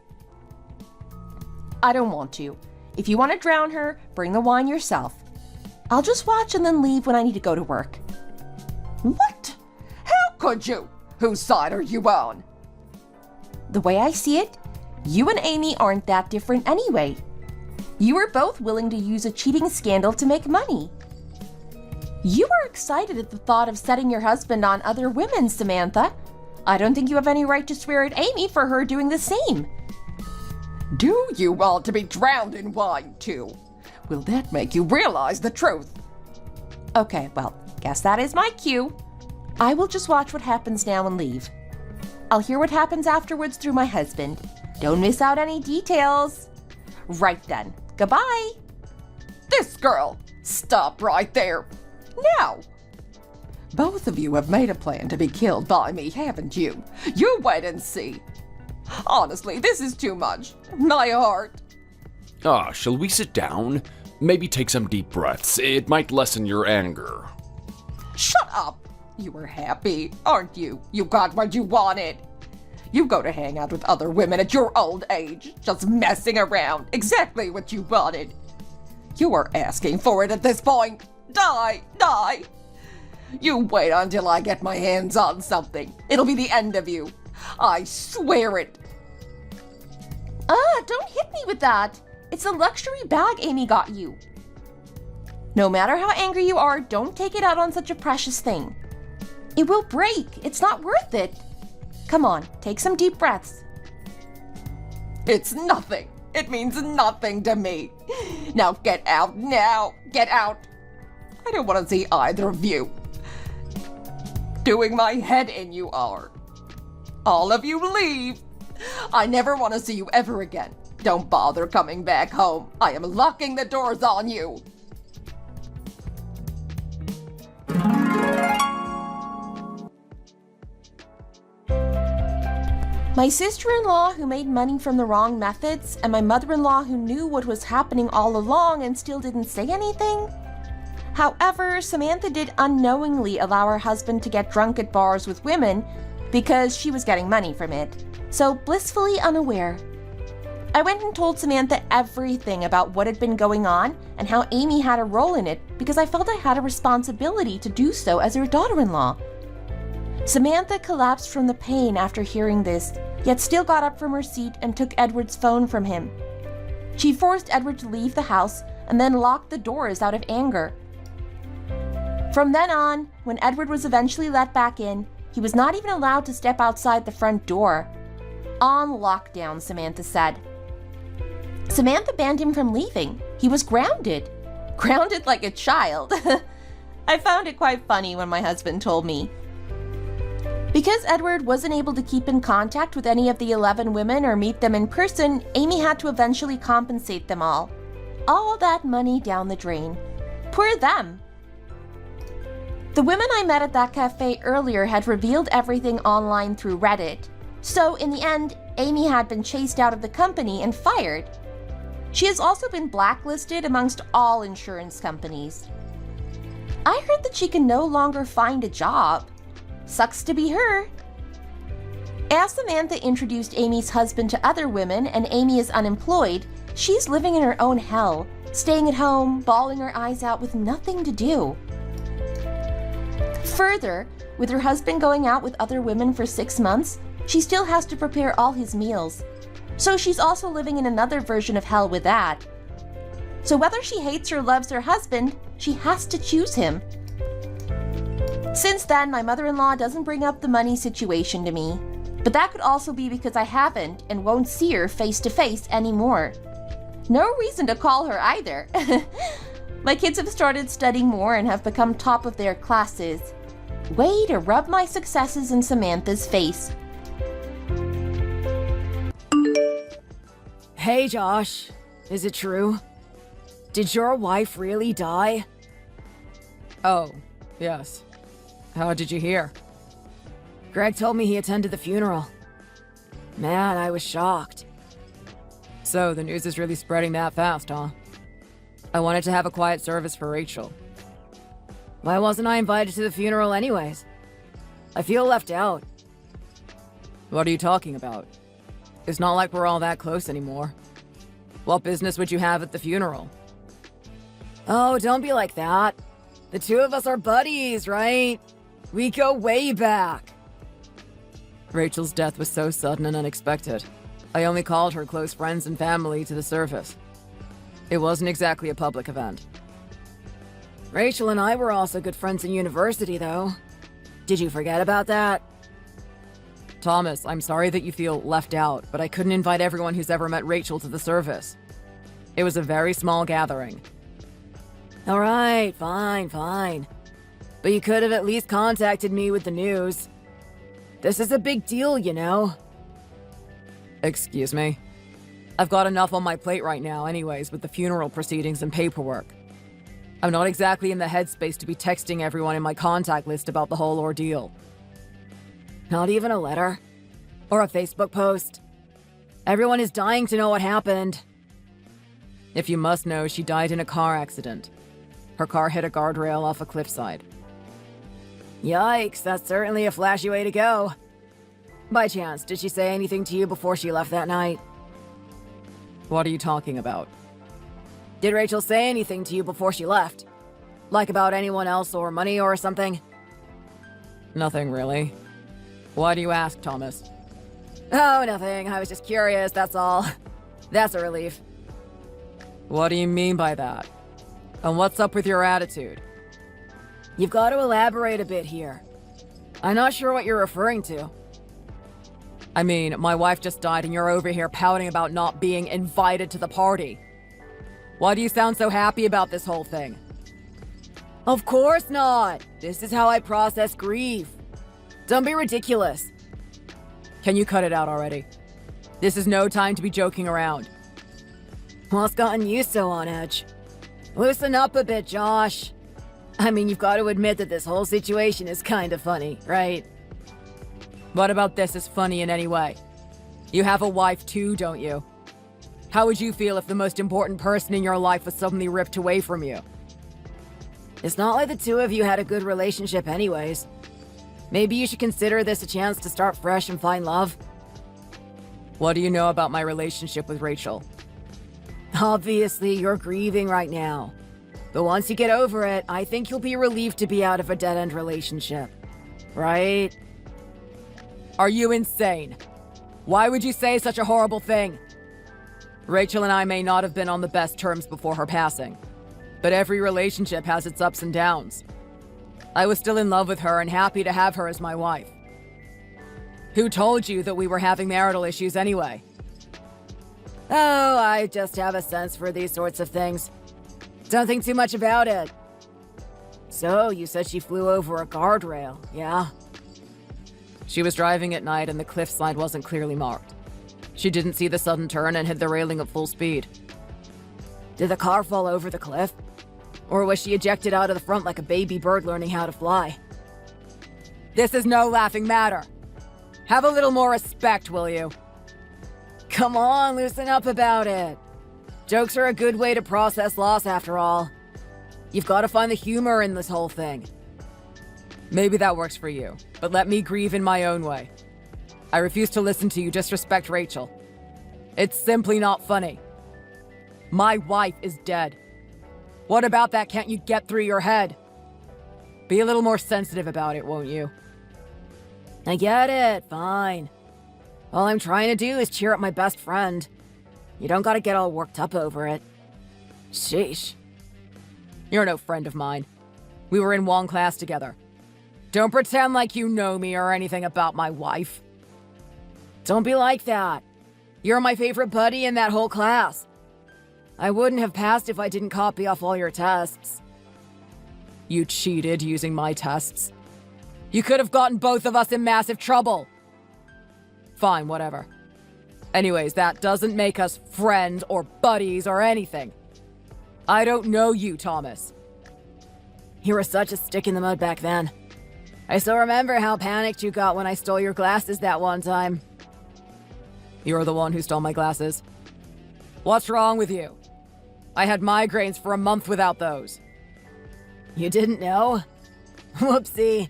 I don't want to. If you want to drown her, bring the wine yourself. I'll just watch and then leave when I need to go to work. What? How could you? Whose side are you on? The way I see it, you and Amy aren't that different anyway. You were both willing to use a cheating scandal to make money. You were excited at the thought of setting your husband on other women, Samantha. I don't think you have any right to swear at Amy for her doing the same. Do you want to be drowned in wine, too? Will that make you realize the truth? Okay, well, guess that is my cue. I will just watch what happens now and leave. I'll hear what happens afterwards through my husband. Don't miss out any details. Right then. Goodbye. This girl! Stop right there! Now! Both of you have made a plan to be killed by me, haven't you? You wait and see. Honestly, this is too much. My heart. Shall we sit down? Maybe take some deep breaths. It might lessen your anger. Shut up! You were happy, aren't you? You got what you wanted. You go to hang out with other women at your old age, just messing around. Exactly what you wanted. You are asking for it at this point. Die! Die! You wait until I get my hands on something. It'll be the end of you. I swear it. Don't hit me with that. It's a luxury bag Amy got you. No matter how angry you are, don't take it out on such a precious thing. It will break. It's not worth it. Come on, take some deep breaths. It's nothing. It means nothing to me. Now get out now. Get out. I don't want to see either of you. Doing my head in you are. All of you leave. I never want to see you ever again. Don't bother coming back home. I am locking the doors on you. My sister-in-law who made money from the wrong methods, and my mother-in-law who knew what was happening all along and still didn't say anything? However, Samantha did unknowingly allow her husband to get drunk at bars with women because she was getting money from it, so blissfully unaware. I went and told Samantha everything about what had been going on and how Amy had a role in it because I felt I had a responsibility to do so as her daughter-in-law. Samantha collapsed from the pain after hearing this, yet still got up from her seat and took Edward's phone from him. She forced Edward to leave the house and then locked the doors out of anger. From then on, when Edward was eventually let back in, he was not even allowed to step outside the front door. On lockdown, Samantha said. Samantha banned him from leaving. He was grounded. Grounded like a child. I found it quite funny when my husband told me. Because Edward wasn't able to keep in contact with any of the 11 women or meet them in person, Amy had to eventually compensate them all. All that money down the drain. Poor them. The women I met at that cafe earlier had revealed everything online through Reddit. So in the end, Amy had been chased out of the company and fired. She has also been blacklisted amongst all insurance companies. I heard that she can no longer find a job. Sucks to be her. As Samantha introduced Amy's husband to other women and Amy is unemployed, she's living in her own hell, staying at home, bawling her eyes out with nothing to do. Further, with her husband going out with other women for 6 months, she still has to prepare all his meals. So she's also living in another version of hell with that. So whether she hates or loves her husband, she has to choose him. Since then, my mother-in-law doesn't bring up the money situation to me. But that could also be because I haven't and won't see her face to face anymore. No reason to call her either. My kids have started studying more and have become top of their classes. Way to rub my successes in Samantha's face. Hey Josh, is it true? Did your wife really die? Oh, yes. How did you hear? Greg told me he attended the funeral. Man, I was shocked. So the news is really spreading that fast, huh? I wanted to have a quiet service for Rachel. Why wasn't I invited to the funeral anyways? I feel left out. What are you talking about? It's not like we're all that close anymore. What business would you have at the funeral? Oh, don't be like that. The two of us are buddies, right? We go way back. Rachel's death was so sudden and unexpected. I only called her close friends and family to the service. It wasn't exactly a public event. Rachel and I were also good friends in university, though. Did you forget about that? Thomas, I'm sorry that you feel left out, but I couldn't invite everyone who's ever met Rachel to the service. It was a very small gathering. Alright, fine. But you could have at least contacted me with the news. This is a big deal, you know. Excuse me? I've got enough on my plate right now anyways with the funeral proceedings and paperwork. I'm not exactly in the headspace to be texting everyone in my contact list about the whole ordeal. Not even a letter? Or a Facebook post? Everyone is dying to know what happened. If you must know, she died in a car accident. Her car hit a guardrail off a cliffside. Yikes, that's certainly a flashy way to go. By chance, did she say anything to you before she left that night? What are you talking about? Did Rachel say anything to you before she left? Like about anyone else or money or something? Nothing really. Why do you ask, Thomas? Oh, nothing. I was just curious, that's all. That's a relief. What do you mean by that? And what's up with your attitude? You've got to elaborate a bit here. I'm not sure what you're referring to. I mean, my wife just died and you're over here pouting about not being invited to the party. Why do you sound so happy about this whole thing? Of course not! This is how I process grief. Don't be ridiculous. Can you cut it out already? This is no time to be joking around. What's gotten you so on edge? Loosen up a bit, Josh. I mean, you've got to admit that this whole situation is kind of funny, right? What about this is funny in any way? You have a wife too, don't you? How would you feel if the most important person in your life was suddenly ripped away from you? It's not like the two of you had a good relationship anyways. Maybe you should consider this a chance to start fresh and find love. What do you know about my relationship with Rachel? Obviously, you're grieving right now. But once you get over it, I think you'll be relieved to be out of a dead-end relationship. Right? Are you insane? Why would you say such a horrible thing? Rachel and I may not have been on the best terms before her passing, but every relationship has its ups and downs. I was still in love with her and happy to have her as my wife. Who told you that we were having marital issues anyway? Oh, I just have a sense for these sorts of things. Don't think too much about it. So, you said she flew over a guardrail, yeah? She was driving at night and the cliffside wasn't clearly marked. She didn't see the sudden turn and hit the railing at full speed. Did the car fall over the cliff? Or was she ejected out of the front like a baby bird learning how to fly? This is no laughing matter. Have a little more respect, will you? Come on, loosen up about it. Jokes are a good way to process loss after all. You've got to find the humor in this whole thing. Maybe that works for you, but let me grieve in my own way. I refuse to listen to you disrespect Rachel. It's simply not funny. My wife is dead. What about that can't you get through your head? Be a little more sensitive about it, won't you? I get it, fine. All I'm trying to do is cheer up my best friend. You don't gotta get all worked up over it. Sheesh. You're no friend of mine. We were in one class together. Don't pretend like you know me or anything about my wife. Don't be like that. You're my favorite buddy in that whole class. I wouldn't have passed if I didn't copy off all your tests. You cheated using my tests. You could have gotten both of us in massive trouble. Fine, whatever. Anyways, that doesn't make us friends or buddies or anything. I don't know you, Thomas. You were such a stick in the mud back then. I still remember how panicked you got when I stole your glasses that one time. You're the one who stole my glasses. What's wrong with you? I had migraines for a month without those. You didn't know? Whoopsie.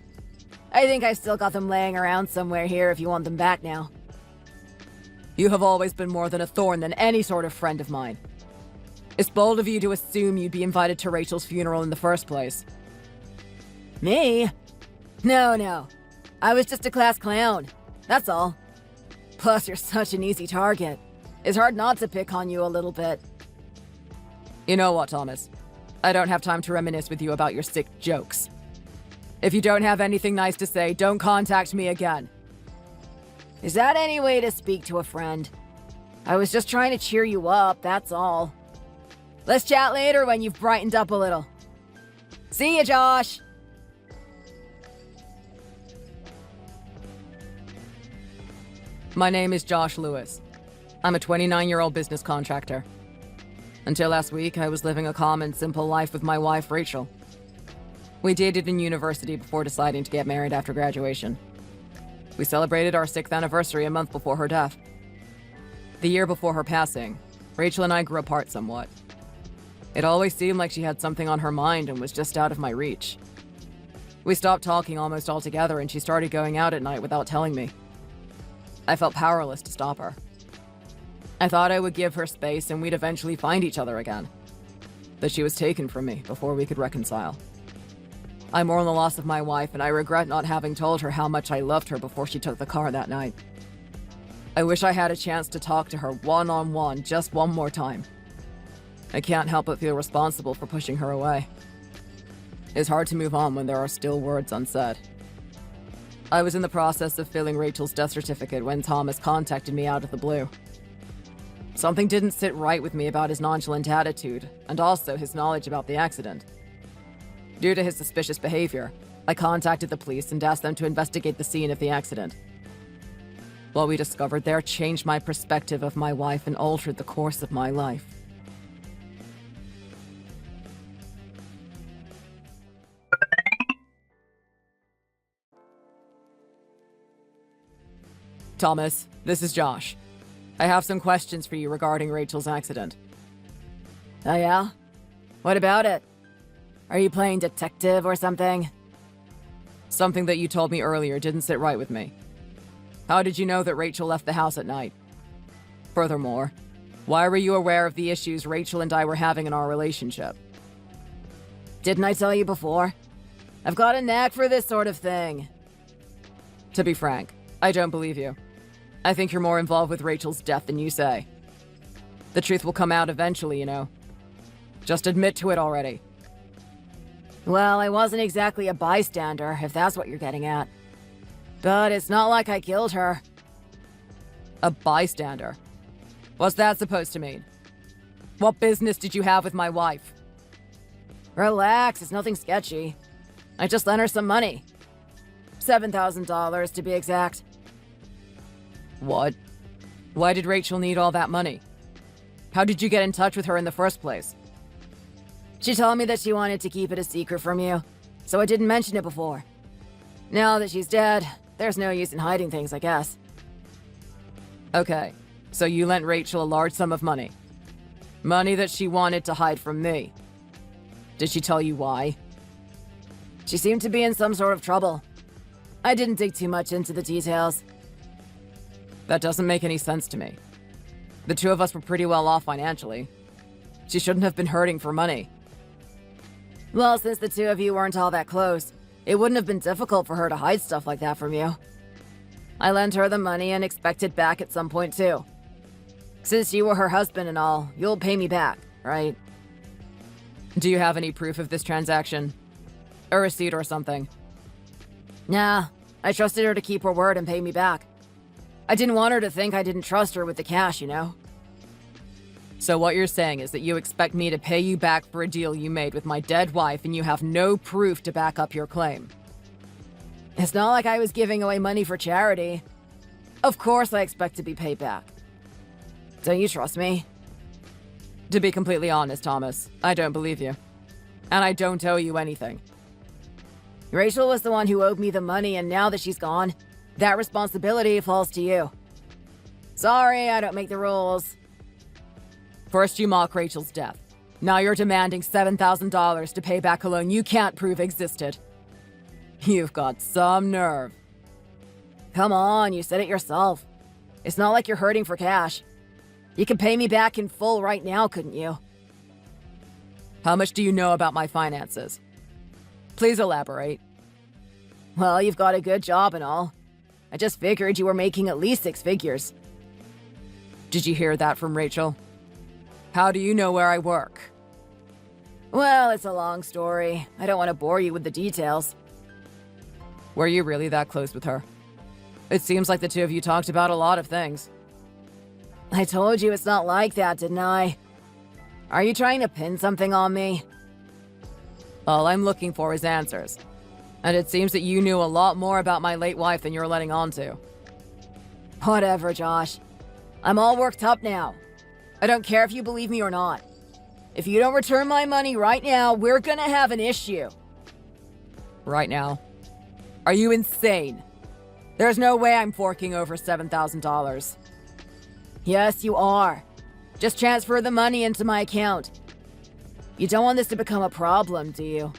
I think I still got them laying around somewhere here if you want them back now. You have always been more than a thorn than any sort of friend of mine. It's bold of you to assume you'd be invited to Rachel's funeral in the first place. Me? No. I was just a class clown. That's all. Plus, you're such an easy target. It's hard not to pick on you a little bit. You know what, Thomas? I don't have time to reminisce with you about your sick jokes. If you don't have anything nice to say, don't contact me again. Is that any way to speak to a friend? I was just trying to cheer you up, that's all. Let's chat later when you've brightened up a little. See ya, Josh! My name is Josh Lewis. I'm a 29-year-old business contractor. Until last week, I was living a calm and simple life with my wife, Rachel. We dated in university before deciding to get married after graduation. We celebrated our 6th anniversary a month before her death. The year before her passing, Rachel and I grew apart somewhat. It always seemed like she had something on her mind and was just out of my reach. We stopped talking almost altogether and she started going out at night without telling me. I felt powerless to stop her. I thought I would give her space and we'd eventually find each other again. But she was taken from me before we could reconcile. I mourn the loss of my wife and I regret not having told her how much I loved her before she took the car that night. I wish I had a chance to talk to her one-on-one just one more time. I can't help but feel responsible for pushing her away. It's hard to move on when there are still words unsaid. I was in the process of filling Rachel's death certificate when Thomas contacted me out of the blue. Something didn't sit right with me about his nonchalant attitude, and also his knowledge about the accident. Due to his suspicious behavior, I contacted the police and asked them to investigate the scene of the accident. What we discovered there changed my perspective of my wife and altered the course of my life. Thomas, this is Josh. I have some questions for you regarding Rachel's accident. Oh yeah? What about it? Are you playing detective or something? Something that you told me earlier didn't sit right with me. How did you know that Rachel left the house at night? Furthermore, why were you aware of the issues Rachel and I were having in our relationship? Didn't I tell you before? I've got a knack for this sort of thing. To be frank, I don't believe you. I think you're more involved with Rachel's death than you say. The truth will come out eventually, you know. Just admit to it already. Well, I wasn't exactly a bystander, if that's what you're getting at. But it's not like I killed her. A bystander? What's that supposed to mean? What business did you have with my wife? Relax, it's nothing sketchy. I just lent her some money. $7,000 to be exact. What? Why did Rachel need all that money? How did you get in touch with her in the first place? She told me that she wanted to keep it a secret from you, so I didn't mention it before. Now that she's dead, there's no use in hiding things, I guess. Okay, so you lent Rachel a large sum of money. Money that she wanted to hide from me. Did she tell you why? She seemed to be in some sort of trouble. I didn't dig too much into the details. That doesn't make any sense to me. The two of us were pretty well off financially. She shouldn't have been hurting for money. Well, since the two of you weren't all that close, it wouldn't have been difficult for her to hide stuff like that from you. I lent her the money and expect it back at some point too. Since you were her husband and all, you'll pay me back, right? Do you have any proof of this transaction? A receipt or something? Nah, I trusted her to keep her word and pay me back. I didn't want her to think I didn't trust her with the cash, you know? So what you're saying is that you expect me to pay you back for a deal you made with my dead wife and you have no proof to back up your claim? It's not like I was giving away money for charity. Of course I expect to be paid back. Don't you trust me? To be completely honest, Thomas, I don't believe you. And I don't owe you anything. Rachel was the one who owed me the money, and now that she's gone, that responsibility falls to you. Sorry, I don't make the rules. First you mock Rachel's death. Now you're demanding $7,000 to pay back a loan you can't prove existed. You've got some nerve. Come on, you said it yourself. It's not like you're hurting for cash. You could pay me back in full right now, couldn't you? How much do you know about my finances? Please elaborate. Well, you've got a good job and all. I just figured you were making at least 6 figures. Did you hear that from Rachel? How do you know where I work? Well, it's a long story. I don't want to bore you with the details. Were you really that close with her? It seems like the two of you talked about a lot of things. I told you it's not like that, didn't I? Are you trying to pin something on me? All I'm looking for is answers. And it seems that you knew a lot more about my late wife than you're letting on to. Whatever, Josh. I'm all worked up now. I don't care if you believe me or not. If you don't return my money right now, we're gonna have an issue. Right now? Are you insane? There's no way I'm forking over $7,000. Yes, you are. Just transfer the money into my account. You don't want this to become a problem, do you?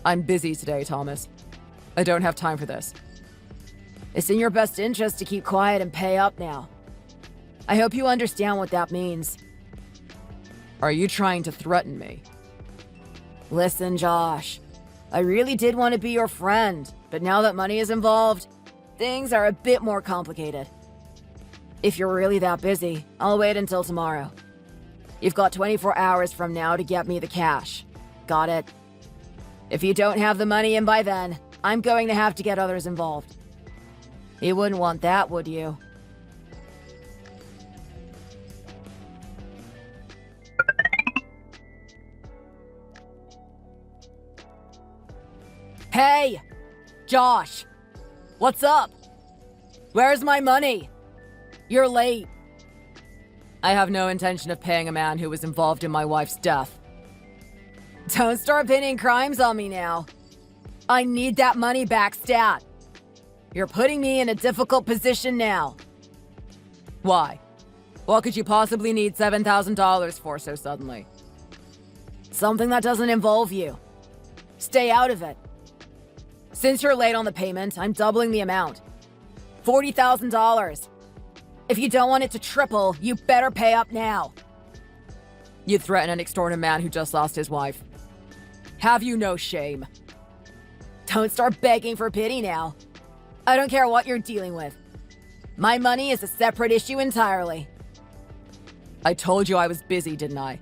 I'm busy today, Thomas. I don't have time for this. It's in your best interest to keep quiet and pay up now. I hope you understand what that means. Are you trying to threaten me? Listen, Josh. I really did want to be your friend, but now that money is involved, things are a bit more complicated. If you're really that busy, I'll wait until tomorrow. You've got 24 hours from now to get me the cash. Got it? If you don't have the money in by then, I'm going to have to get others involved. You wouldn't want that, would you? Hey! Josh! What's up? Where's my money? You're late. I have no intention of paying a man who was involved in my wife's death. Don't start pinning crimes on me now. I need that money back stat. You're putting me in a difficult position now. Why? What could you possibly need $7,000 for so suddenly? Something that doesn't involve you. Stay out of it. Since you're late on the payment, I'm doubling the amount. $40,000. If you don't want it to triple, you better pay up now. You'd threaten and extort a man who just lost his wife. Have you no shame? Don't start begging for pity now. I don't care what you're dealing with. My money is a separate issue entirely. I told you I was busy, didn't I?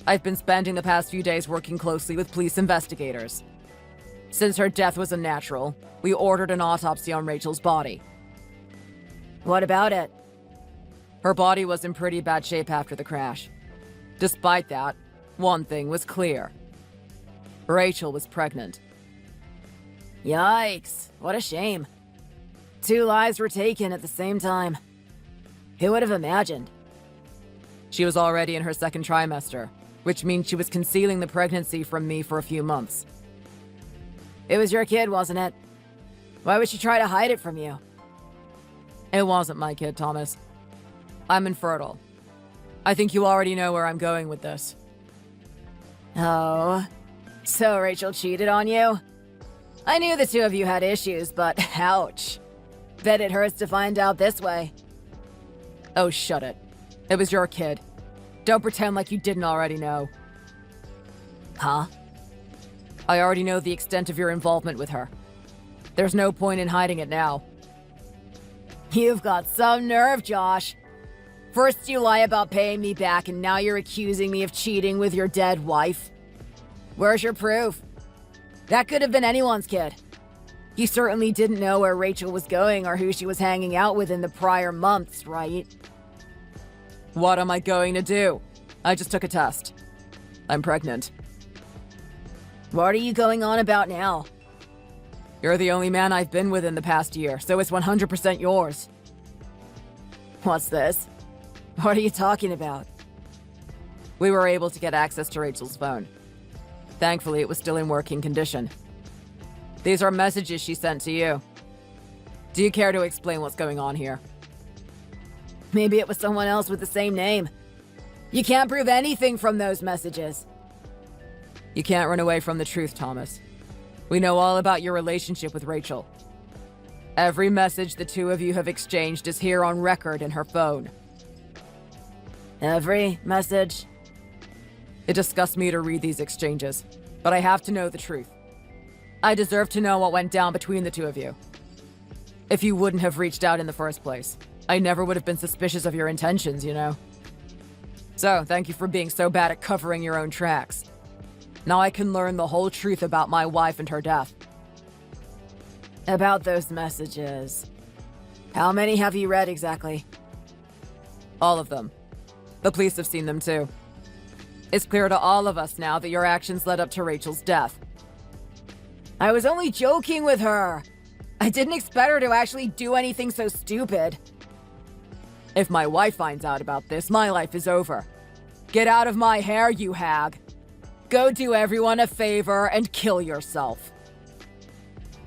I've been spending the past few days working closely with police investigators. Since her death was unnatural, we ordered an autopsy on Rachel's body. What about it? Her body was in pretty bad shape after the crash. Despite that, one thing was clear. Rachel was pregnant. Yikes, what a shame. 2 lives were taken at the same time. Who would have imagined? She was already in her second trimester, which means she was concealing the pregnancy from me for a few months. It was your kid, wasn't it? Why would she try to hide it from you? It wasn't my kid, Thomas. I'm infertile. I think you already know where I'm going with this. Oh, so Rachel cheated on you? I knew the two of you had issues, but ouch. Bet it hurts to find out this way. Oh, shut it. It was your kid. Don't pretend like you didn't already know. Huh? I already know the extent of your involvement with her. There's no point in hiding it now. You've got some nerve, Josh. First you lie about paying me back, and now you're accusing me of cheating with your dead wife. Where's your proof? That could have been anyone's kid. You certainly didn't know where Rachel was going or who she was hanging out with in the prior months, right? What am I going to do? I just took a test. I'm pregnant. What are you going on about now? You're the only man I've been with in the past year, so it's 100% yours. What's this? What are you talking about? We were able to get access to Rachel's phone. Thankfully, it was still in working condition. These are messages she sent to you. Do you care to explain what's going on here? Maybe it was someone else with the same name. You can't prove anything from those messages. You can't run away from the truth, Thomas. We know all about your relationship with Rachel. Every message the two of you have exchanged is here on record in her phone. Every message? It disgusts me to read these exchanges, but I have to know the truth. I deserve to know what went down between the two of you. If you wouldn't have reached out in the first place, I never would have been suspicious of your intentions, you know? So, thank you for being so bad at covering your own tracks. Now I can learn the whole truth about my wife and her death. About those messages. How many have you read exactly? All of them. The police have seen them too. It's clear to all of us now that your actions led up to Rachel's death. I was only joking with her. I didn't expect her to actually do anything so stupid. If my wife finds out about this, my life is over. Get out of my hair, you hag. Go do everyone a favor and kill yourself.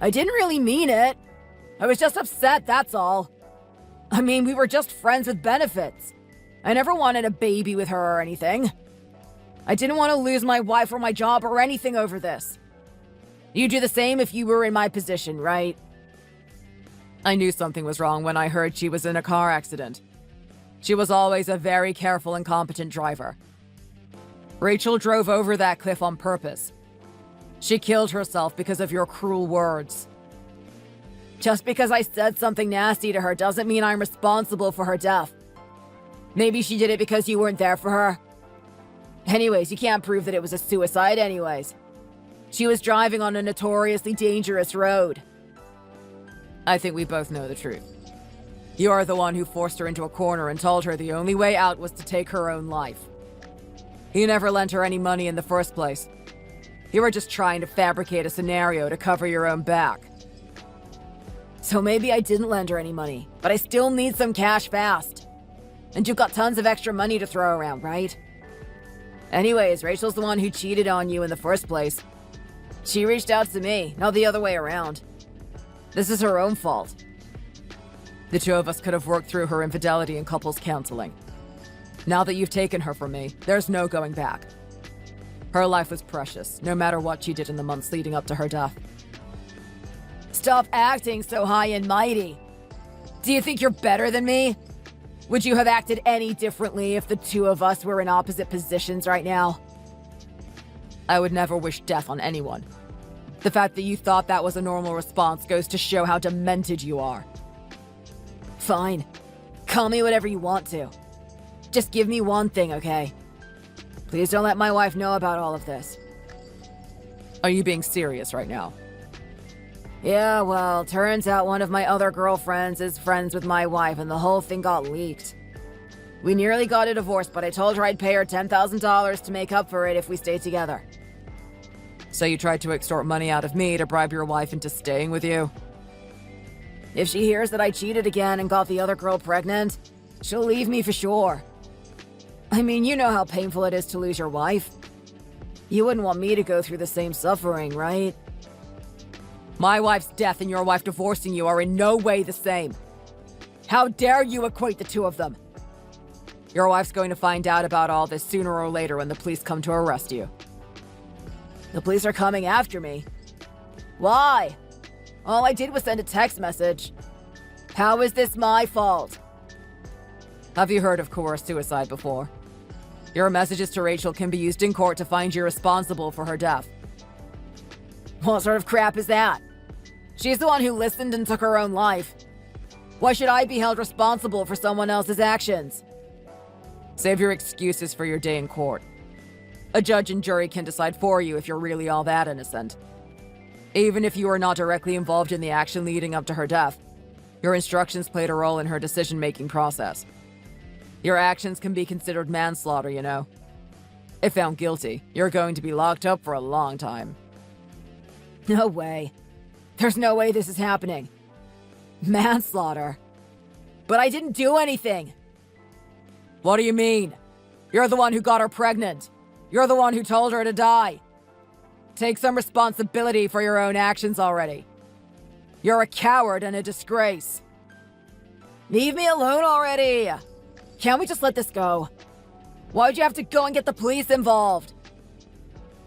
I didn't really mean it. I was just upset, that's all. I mean, we were just friends with benefits. I never wanted a baby with her or anything. I didn't want to lose my wife or my job or anything over this. You'd do the same if you were in my position, right? I knew something was wrong when I heard she was in a car accident. She was always a very careful and competent driver. Rachel drove over that cliff on purpose. She killed herself because of your cruel words. Just because I said something nasty to her doesn't mean I'm responsible for her death. Maybe she did it because you weren't there for her. Anyways, you can't prove that it was a suicide anyways. She was driving on a notoriously dangerous road. I think we both know the truth. You're the one who forced her into a corner and told her the only way out was to take her own life. You never lent her any money in the first place. You were just trying to fabricate a scenario to cover your own back. So maybe I didn't lend her any money, but I still need some cash fast. And you've got tons of extra money to throw around, right? Anyways, Rachel's the one who cheated on you in the first place. She reached out to me, not the other way around. This is her own fault. The two of us could have worked through her infidelity in couples counseling. Now that you've taken her from me, there's no going back. Her life was precious, no matter what she did in the months leading up to her death. Stop acting so high and mighty. Do you think you're better than me? Would you have acted any differently if the two of us were in opposite positions right now? I would never wish death on anyone. The fact that you thought that was a normal response goes to show how demented you are. Fine. Call me whatever you want to. Just give me one thing, okay? Please don't let my wife know about all of this. Are you being serious right now? Yeah, well, turns out one of my other girlfriends is friends with my wife and the whole thing got leaked. We nearly got a divorce, but I told her I'd pay her $10,000 to make up for it if we stayed together. So you tried to extort money out of me to bribe your wife into staying with you? If she hears that I cheated again and got the other girl pregnant, she'll leave me for sure. I mean, you know how painful it is to lose your wife. You wouldn't want me to go through the same suffering, right? My wife's death and your wife divorcing you are in no way the same. How dare you equate the two of them? Your wife's going to find out about all this sooner or later when the police come to arrest you. The police are coming after me. Why? All I did was send a text message. How is this my fault? Have you heard of coerced suicide before? Your messages to Rachel can be used in court to find you responsible for her death. What sort of crap is that? She's the one who listened and took her own life. Why should I be held responsible for someone else's actions? Save your excuses for your day in court. A judge and jury can decide for you if you're really all that innocent. Even if you are not directly involved in the action leading up to her death, your instructions played a role in her decision-making process. Your actions can be considered manslaughter, you know. If found guilty, you're going to be locked up for a long time. No way. There's no way this is happening. Manslaughter. But I didn't do anything. What do you mean? You're the one who got her pregnant. You're the one who told her to die. Take some responsibility for your own actions already. You're a coward and a disgrace. Leave me alone already. Can't we just let this go? Why'd you have to go and get the police involved?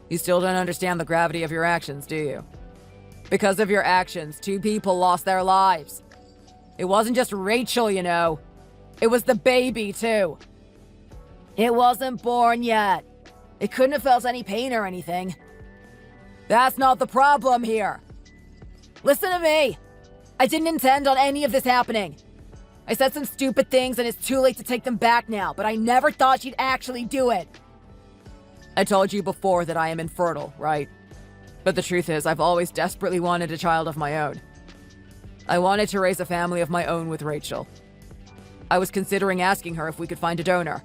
You still don't understand the gravity of your actions, do you? Because of your actions, 2 people lost their lives. It wasn't just Rachel, you know. It was the baby, too. It wasn't born yet. It couldn't have felt any pain or anything. That's not the problem here. Listen to me. I didn't intend on any of this happening. I said some stupid things and it's too late to take them back now, but I never thought she'd actually do it. I told you before that I am infertile, right? But the truth is, I've always desperately wanted a child of my own. I wanted to raise a family of my own with Rachel. I was considering asking her if we could find a donor.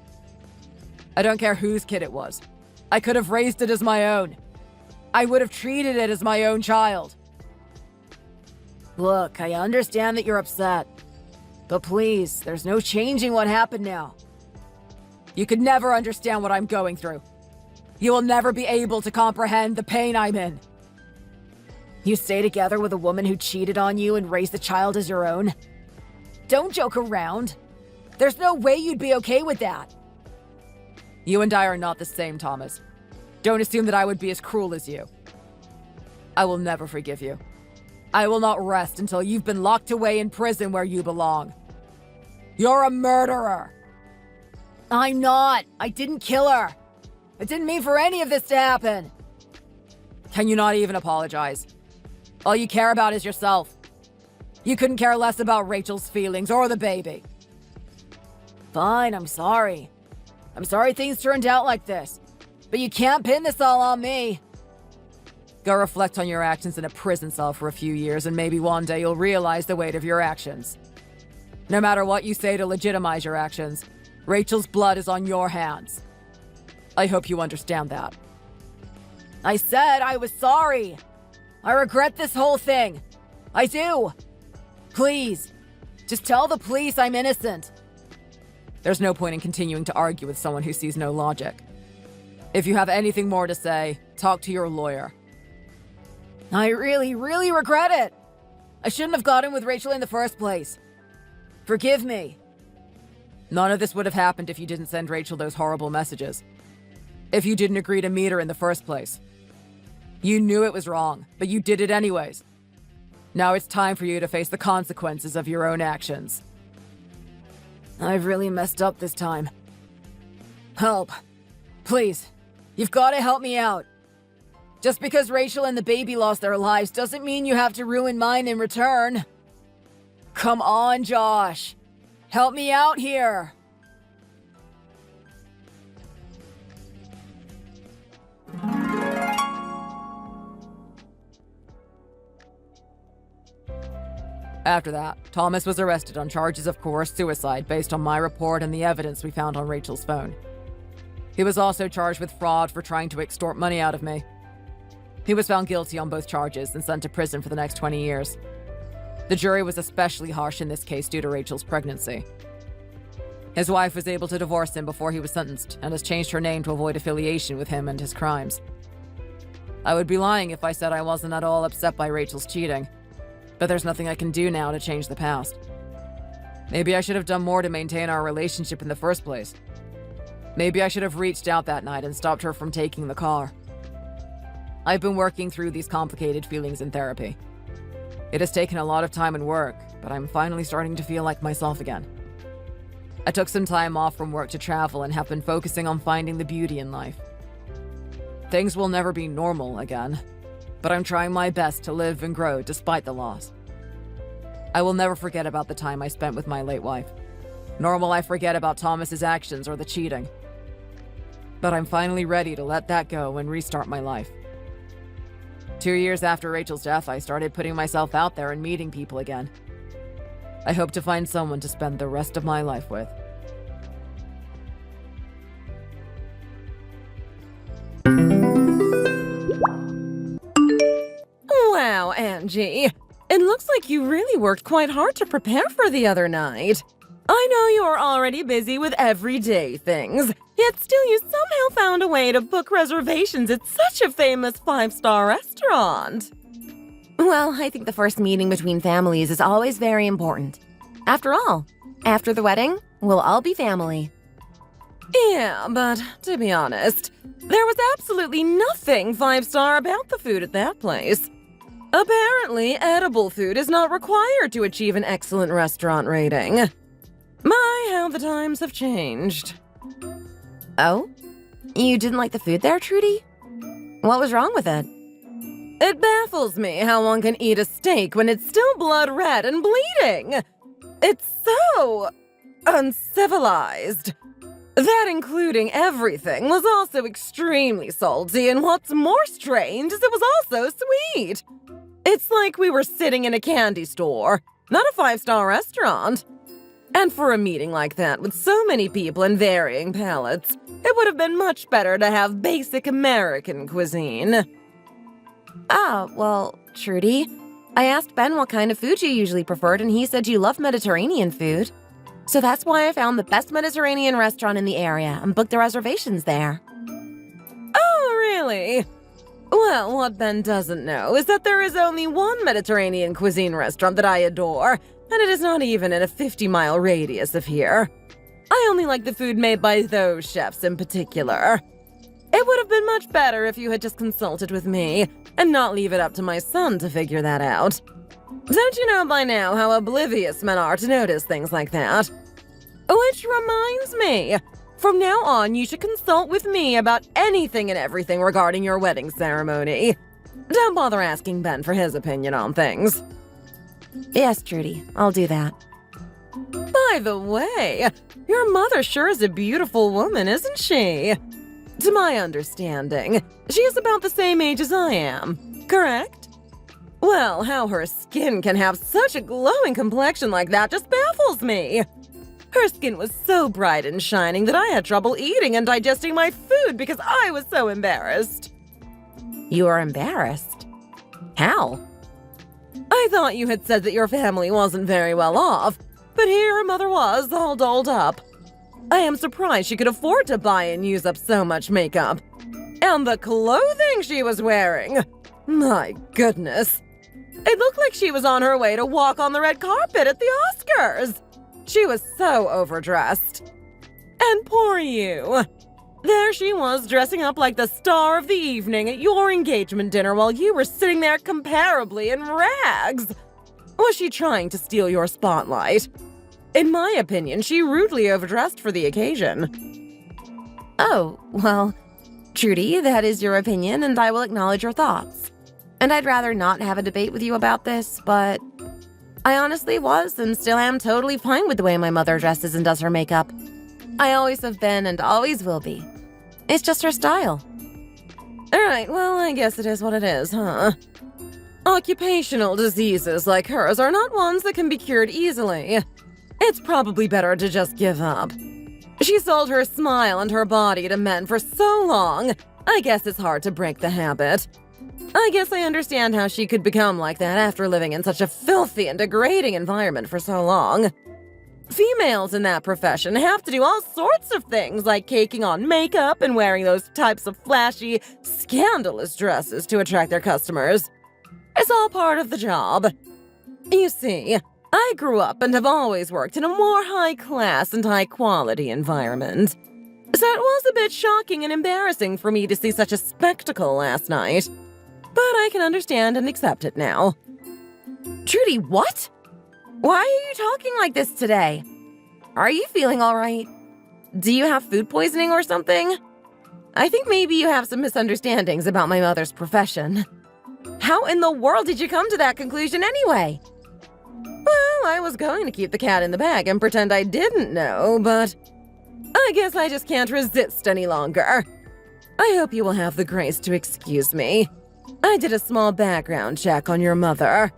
I don't care whose kid it was. I could have raised it as my own. I would have treated it as my own child. Look, I understand that you're upset. But please, there's no changing what happened now. You could never understand what I'm going through. You will never be able to comprehend the pain I'm in. You stay together with a woman who cheated on you and raised the child as your own? Don't joke around. There's no way you'd be okay with that. You and I are not the same, Thomas. Don't assume that I would be as cruel as you. I will never forgive you. I will not rest until you've been locked away in prison where you belong. You're a murderer. I'm not. I didn't kill her. I didn't mean for any of this to happen. Can you not even apologize? All you care about is yourself. You couldn't care less about Rachel's feelings or the baby. Fine, I'm sorry. I'm sorry things turned out like this. But you can't pin this all on me. Go reflect on your actions in a prison cell for a few years and maybe one day you'll realize the weight of your actions. No matter what you say to legitimize your actions, Rachel's blood is on your hands. I hope you understand that. I said I was sorry. I regret this whole thing. I do. Please, just tell the police I'm innocent. There's no point in continuing to argue with someone who sees no logic. If you have anything more to say, talk to your lawyer. I really regret it. I shouldn't have gotten with Rachel in the first place. Forgive me. None of this would have happened if you didn't send Rachel those horrible messages. If you didn't agree to meet her in the first place. You knew it was wrong, but you did it anyways. Now it's time for you to face the consequences of your own actions. I've really messed up this time. Help. Please. You've got to help me out. Just because Rachel and the baby lost their lives doesn't mean you have to ruin mine in return. Come on, Josh. Help me out here. After that, Thomas was arrested on charges of coerced suicide based on my report and the evidence we found on Rachel's phone. He was also charged with fraud for trying to extort money out of me. He was found guilty on both charges and sent to prison for the next 20 years. The jury was especially harsh in this case due to Rachel's pregnancy. His wife was able to divorce him before he was sentenced and has changed her name to avoid affiliation with him and his crimes. I would be lying if I said I wasn't at all upset by Rachel's cheating. But there's nothing I can do now to change the past. Maybe I should have done more to maintain our relationship in the first place. Maybe I should have reached out that night and stopped her from taking the car. I've been working through these complicated feelings in therapy. It has taken a lot of time and work, but I'm finally starting to feel like myself again. I took some time off from work to travel and have been focusing on finding the beauty in life. Things will never be normal again, but I'm trying my best to live and grow despite the loss. I will never forget about the time I spent with my late wife, nor will I forget about Thomas's actions or the cheating. But I'm finally ready to let that go and restart my life. 2 years after Rachel's death, I started putting myself out there and meeting people again. I hope to find someone to spend the rest of my life with. Wow, Angie. It looks like you really worked quite hard to prepare for the other night. I know you're already busy with everyday things, yet still you somehow found a way to book reservations at such a famous five-star restaurant. Well, I think the first meeting between families is always very important. After all, after the wedding, we'll all be family. Yeah, but to be honest, there was absolutely nothing five-star about the food at that place. Apparently, edible food is not required to achieve an excellent restaurant rating. My, how the times have changed. Oh? You didn't like the food there, Trudy? What was wrong with it? It baffles me how one can eat a steak when it's still blood red and bleeding. It's so uncivilized. That, including everything, was also extremely salty, and what's more strange is it was also sweet. It's like we were sitting in a candy store, not a five-star restaurant. And for a meeting like that, with so many people and varying palates, it would have been much better to have basic American cuisine. Ah, well, Trudy, I asked Ben what kind of food you usually preferred, and he said you love Mediterranean food. So that's why I found the best Mediterranean restaurant in the area and booked the reservations there. Oh, really? Well, what Ben doesn't know is that there is only one Mediterranean cuisine restaurant that I adore, and it is not even in a 50-mile radius of here. I only like the food made by those chefs in particular. It would have been much better if you had just consulted with me and not leave it up to my son to figure that out. Don't you know by now how oblivious men are to notice things like that? Which reminds me, from now on you should consult with me about anything and everything regarding your wedding ceremony. Don't bother asking Ben for his opinion on things. Yes, Trudy, I'll do that. By the way, your mother sure is a beautiful woman, isn't she? To my understanding, she is about the same age as I am, correct? Well, how her skin can have such a glowing complexion like that just baffles me. Her skin was so bright and shining that I had trouble eating and digesting my food because I was so embarrassed. You are embarrassed? How? I thought you had said that your family wasn't very well off, but here her mother was, all dolled up. I am surprised she could afford to buy and use up so much makeup. And the clothing she was wearing! My goodness. It looked like she was on her way to walk on the red carpet at the Oscars. She was so overdressed. And poor you. There she was, dressing up like the star of the evening at your engagement dinner while you were sitting there comparably in rags. Was she trying to steal your spotlight? In my opinion, she rudely overdressed for the occasion. Oh, well, Trudy, that is your opinion, and I will acknowledge your thoughts. And I'd rather not have a debate with you about this, but I honestly was and still am totally fine with the way my mother dresses and does her makeup. I always have been and always will be. It's just her style. Alright, well, I guess it is what it is, huh? Occupational diseases like hers are not ones that can be cured easily. It's probably better to just give up. She sold her smile and her body to men for so long, I guess it's hard to break the habit. I guess I understand how she could become like that after living in such a filthy and degrading environment for so long. Females in that profession have to do all sorts of things like caking on makeup and wearing those types of flashy, scandalous dresses to attract their customers. It's all part of the job. You see, I grew up and have always worked in a more high-class and high-quality environment. So it was a bit shocking and embarrassing for me to see such a spectacle last night. But I can understand and accept it now. Trudy, what? Why are you talking like this today? Are you feeling all right? Do you have food poisoning or something? I think maybe you have some misunderstandings about my mother's profession. How in the world did you come to that conclusion anyway? Well, I was going to keep the cat in the bag and pretend I didn't know, but I guess I just can't resist any longer. I hope you will have the grace to excuse me. I did a small background check on your mother.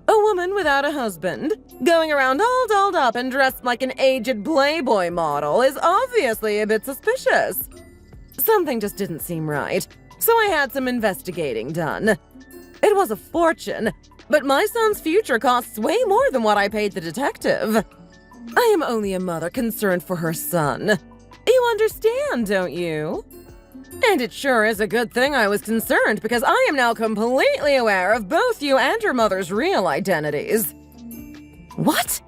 A woman without a husband, going around all dolled up and dressed like an aged Playboy model is obviously a bit suspicious. Something just didn't seem right, so I had some investigating done. It was a fortune, but my son's future costs way more than what I paid the detective. I am only a mother concerned for her son. You understand, don't you? And it sure is a good thing I was concerned because I am now completely aware of both you and your mother's real identities. What?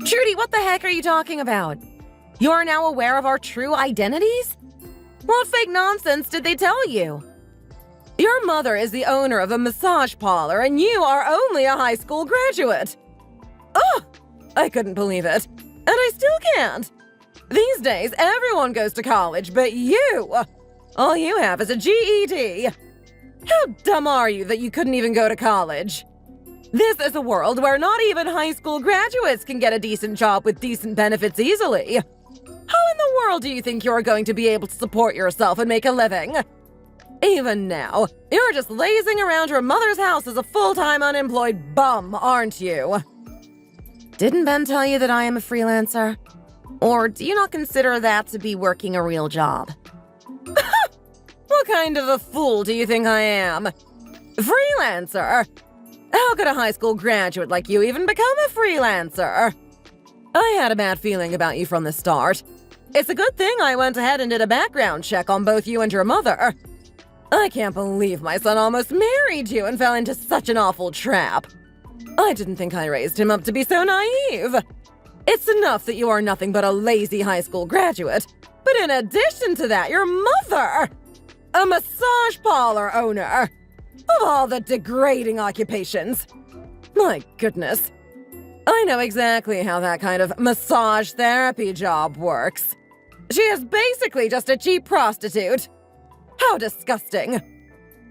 Trudy, what the heck are you talking about? You're now aware of our true identities? What fake nonsense did they tell you? Your mother is the owner of a massage parlor and you are only a high school graduate. Oh, I couldn't believe it. And I still can't. These days, everyone goes to college, but you... all you have is a GED. How dumb are you that you couldn't even go to college? This is a world where not even high school graduates can get a decent job with decent benefits easily. How in the world do you think you're going to be able to support yourself and make a living? Even now, you're just lazing around your mother's house as a full-time unemployed bum, aren't you? Didn't Ben tell you that I am a freelancer? Or do you not consider that to be working a real job? What kind of a fool do you think I am? Freelancer? How could a high school graduate like you even become a freelancer? I had a bad feeling about you from the start. It's a good thing I went ahead and did a background check on both you and your mother. I can't believe my son almost married you and fell into such an awful trap. I didn't think I raised him up to be so naive. It's enough that you are nothing but a lazy high school graduate. But in addition to that, your mother, a massage parlor owner. Of all the degrading occupations. My goodness. I know exactly how that kind of massage therapy job works. She is basically just a cheap prostitute. How disgusting.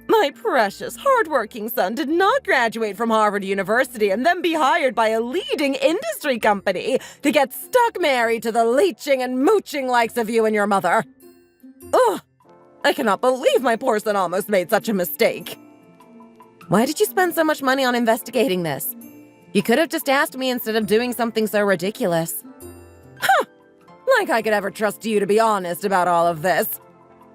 My precious, hardworking son did not graduate from Harvard University and then be hired by a leading industry company to get stuck married to the leeching and mooching likes of you and your mother. Ugh, I cannot believe my poor son almost made such a mistake. Why did you spend so much money on investigating this? You could have just asked me instead of doing something so ridiculous. Huh! Like I could ever trust you to be honest about all of this.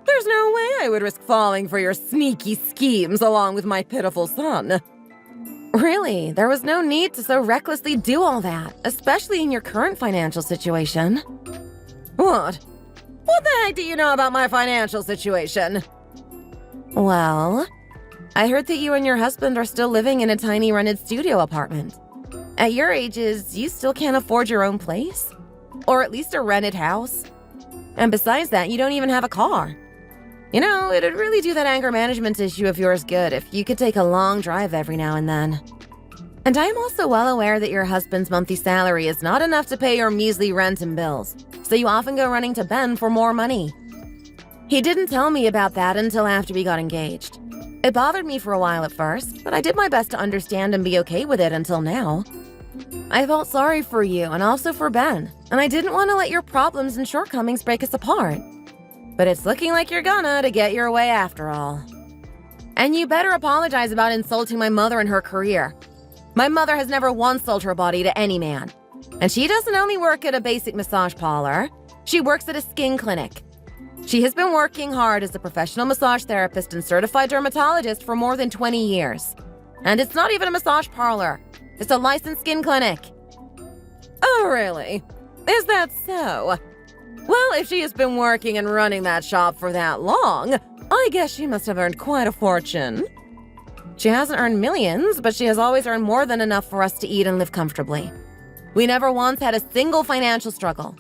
There's no way I would risk falling for your sneaky schemes along with my pitiful son. Really, there was no need to so recklessly do all that, especially in your current financial situation. What? What the heck do you know about my financial situation? Well, I heard that you and your husband are still living in a tiny rented studio apartment. At your ages, you still can't afford your own place? Or at least a rented house? And besides that, you don't even have a car. You know, it'd really do that anger management issue of yours good if you could take a long drive every now and then. And I am also well aware that your husband's monthly salary is not enough to pay your measly rent and bills, so you often go running to Ben for more money. He didn't tell me about that until after we got engaged. It bothered me for a while at first, but I did my best to understand and be okay with it until now. I felt sorry for you and also for Ben, and I didn't want to let your problems and shortcomings break us apart. But it's looking like you're gonna to get your way after all. And you better apologize about insulting my mother and her career. My mother has never once sold her body to any man. And she doesn't only work at a basic massage parlor, she works at a skin clinic. She has been working hard as a professional massage therapist and certified dermatologist for more than 20 years. And it's not even a massage parlor. It's a licensed skin clinic. Oh, really? Is that so? Well, if she has been working and running that shop for that long, I guess she must have earned quite a fortune. She hasn't earned millions, but she has always earned more than enough for us to eat and live comfortably. We never once had a single financial struggle.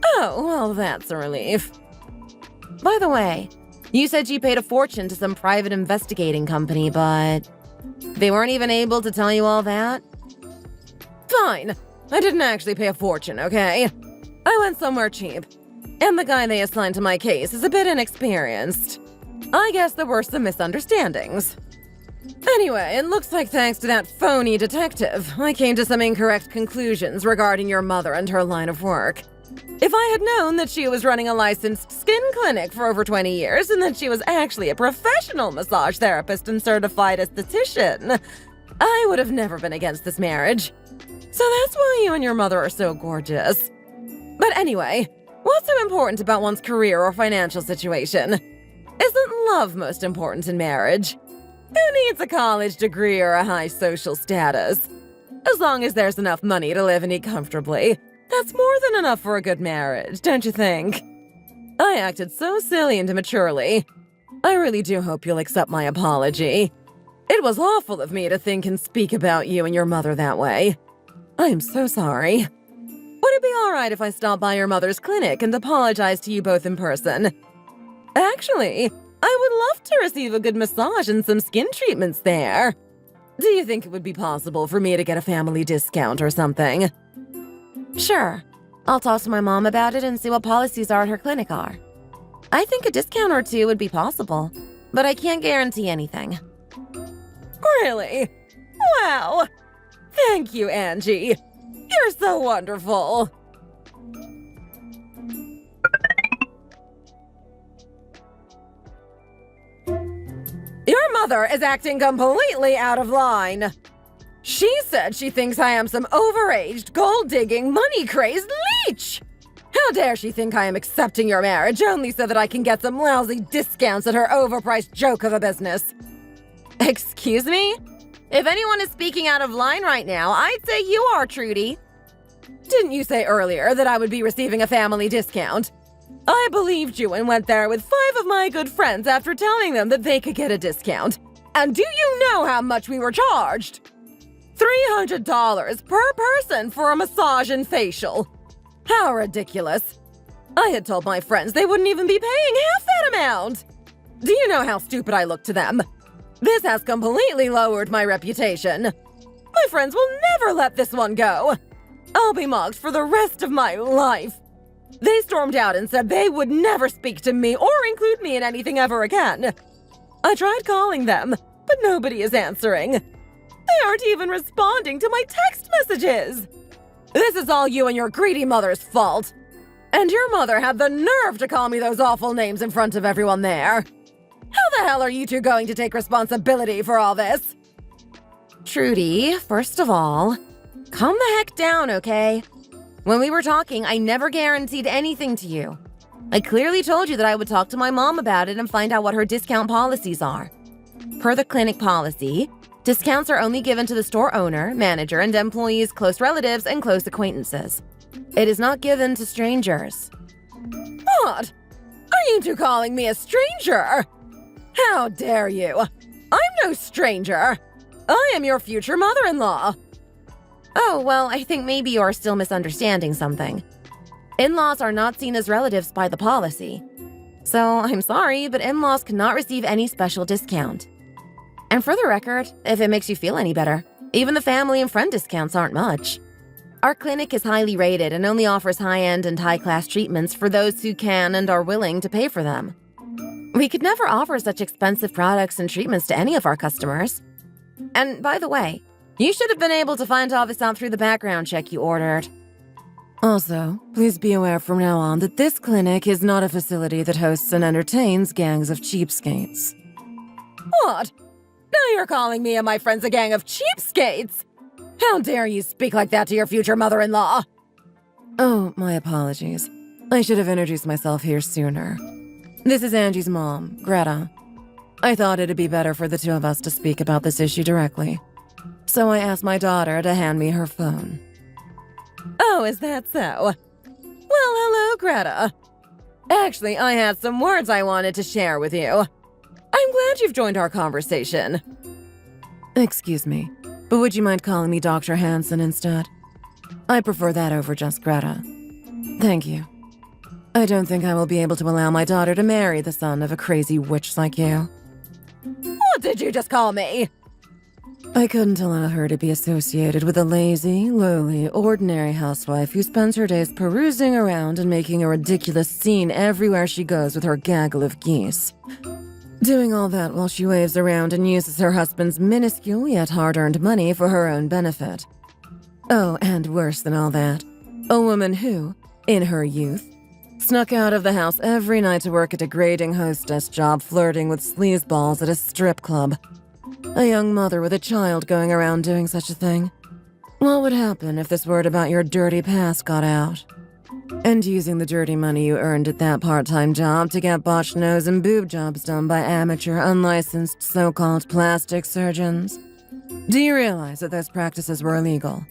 Oh, well, that's a relief. By the way, you said you paid a fortune to some private investigating company, but they weren't even able to tell you all that? Fine. I didn't actually pay a fortune, okay? I went somewhere cheap. And the guy they assigned to my case is a bit inexperienced. I guess there were some misunderstandings. Anyway, it looks like thanks to that phony detective, I came to some incorrect conclusions regarding your mother and her line of work. If I had known that she was running a licensed skin clinic for over 20 years and that she was actually a professional massage therapist and certified esthetician, I would have never been against this marriage. So that's why you and your mother are so gorgeous. But anyway, what's so important about one's career or financial situation? Isn't love most important in marriage? Who needs a college degree or a high social status? As long as there's enough money to live and eat comfortably, that's more than enough for a good marriage, don't you think? I acted so silly and immaturely. I really do hope you'll accept my apology. It was awful of me to think and speak about you and your mother that way. I am so sorry. Would it be alright if I stopped by your mother's clinic and apologized to you both in person? Actually, I would love to receive a good massage and some skin treatments there. Do you think it would be possible for me to get a family discount or something? Sure. I'll talk to my mom about it and see what policies our at her clinic are. I think a discount or two would be possible, but I can't guarantee anything. Really? Wow! Thank you, Angie. You're so wonderful. Your mother is acting completely out of line. She said she thinks I am some overaged, gold-digging, money-crazed leech. How dare she think I am accepting your marriage only so that I can get some lousy discounts at her overpriced joke of a business? Excuse me? If anyone is speaking out of line right now, I'd say you are, Trudy. Didn't you say earlier that I would be receiving a family discount? I believed you and went there with 5 of my good friends after telling them that they could get a discount. And do you know how much we were charged? $300 per person for a massage and facial. How ridiculous. I had told my friends they wouldn't even be paying half that amount. Do you know how stupid I look to them? This has completely lowered my reputation. My friends will never let this one go. I'll be mocked for the rest of my life. They stormed out and said they would never speak to me or include me in anything ever again. I tried calling them, but nobody is answering. They aren't even responding to my text messages. This is all you and your greedy mother's fault. And your mother had the nerve to call me those awful names in front of everyone there. How the hell are you two going to take responsibility for all this? Trudy, first of all, calm the heck down, okay? When we were talking, I never guaranteed anything to you. I clearly told you that I would talk to my mom about it and find out what her discount policies are. Per the clinic policy, discounts are only given to the store owner, manager, and employees' close relatives and close acquaintances. It is not given to strangers. What? Are you two calling me a stranger? How dare you? I'm no stranger. I am your future mother-in-law. Oh, well, I think maybe you're still misunderstanding something. In-laws are not seen as relatives by the policy. So, I'm sorry, but in-laws cannot receive any special discount. And for the record, if it makes you feel any better, even the family and friend discounts aren't much. Our clinic is highly rated and only offers high-end and high-class treatments for those who can and are willing to pay for them. We could never offer such expensive products and treatments to any of our customers. And by the way, you should have been able to find all this out through the background check you ordered. Also, please be aware from now on that this clinic is not a facility that hosts and entertains gangs of cheapskates. What? Now you're calling me and my friends a gang of cheapskates? How dare you speak like that to your future mother-in-law? Oh, my apologies. I should have introduced myself here sooner. This is Angie's mom, Greta. I thought it'd be better for the two of us to speak about this issue directly. So I asked my daughter to hand me her phone. Oh, is that so? Well, hello, Greta. Actually, I had some words I wanted to share with you. I'm glad you've joined our conversation. Excuse me, but would you mind calling me Dr. Hansen instead? I prefer that over just Greta. Thank you. I don't think I will be able to allow my daughter to marry the son of a crazy witch like you. What did you just call me? I couldn't allow her to be associated with a lazy, lowly, ordinary housewife who spends her days perusing around and making a ridiculous scene everywhere she goes with her gaggle of geese. Doing all that while she waves around and uses her husband's minuscule yet hard-earned money for her own benefit. Oh, and worse than all that, a woman who, in her youth, snuck out of the house every night to work a degrading hostess job flirting with sleazeballs at a strip club. A young mother with a child going around doing such a thing. What would happen if this word about your dirty past got out? And using the dirty money you earned at that part-time job to get botched nose and boob jobs done by amateur, unlicensed, so-called plastic surgeons. Do you realize that those practices were illegal?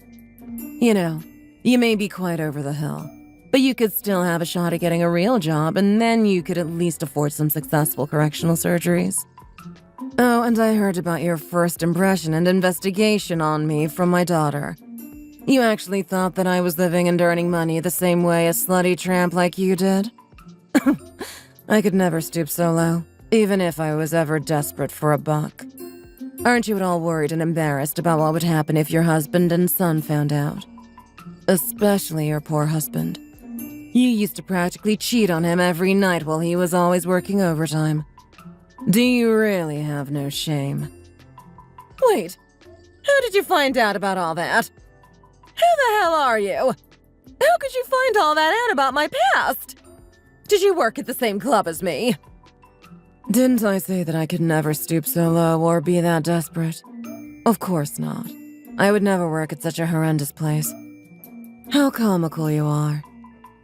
You know, you may be quite over the hill, but you could still have a shot at getting a real job, and then you could at least afford some successful correctional surgeries. Oh, and I heard about your first impression and investigation on me from my daughter. You actually thought that I was living and earning money the same way a slutty tramp like you did? I could never stoop so low, even if I was ever desperate for a buck. Aren't you at all worried and embarrassed about what would happen if your husband and son found out? Especially your poor husband. You used to practically cheat on him every night while he was always working overtime. Do you really have no shame? Wait, how did you find out about all that? Who the hell are you? How could you find all that out about my past? Did you work at the same club as me? Didn't I say that I could never stoop so low or be that desperate? Of course not. I would never work at such a horrendous place. How comical you are.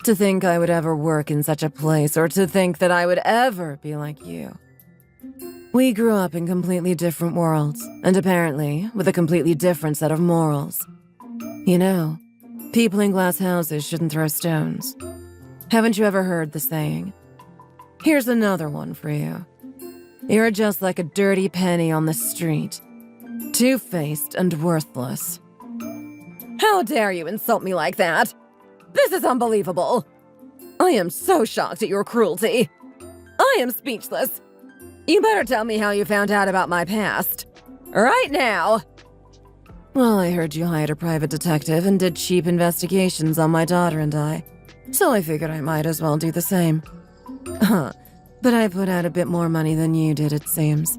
To think I would ever work in such a place, or to think that I would ever be like you. We grew up in completely different worlds, and apparently with a completely different set of morals. You know, people in glass houses shouldn't throw stones. Haven't you ever heard the saying? Here's another one for you. You're just like a dirty penny on the street. Two-faced and worthless. How dare you insult me like that? This is unbelievable. I am so shocked at your cruelty. I am speechless. You better tell me how you found out about my past. Right now. Well, I heard you hired a private detective and did cheap investigations on my daughter and I, so I figured I might as well do the same. But I put out a bit more money than you did, it seems.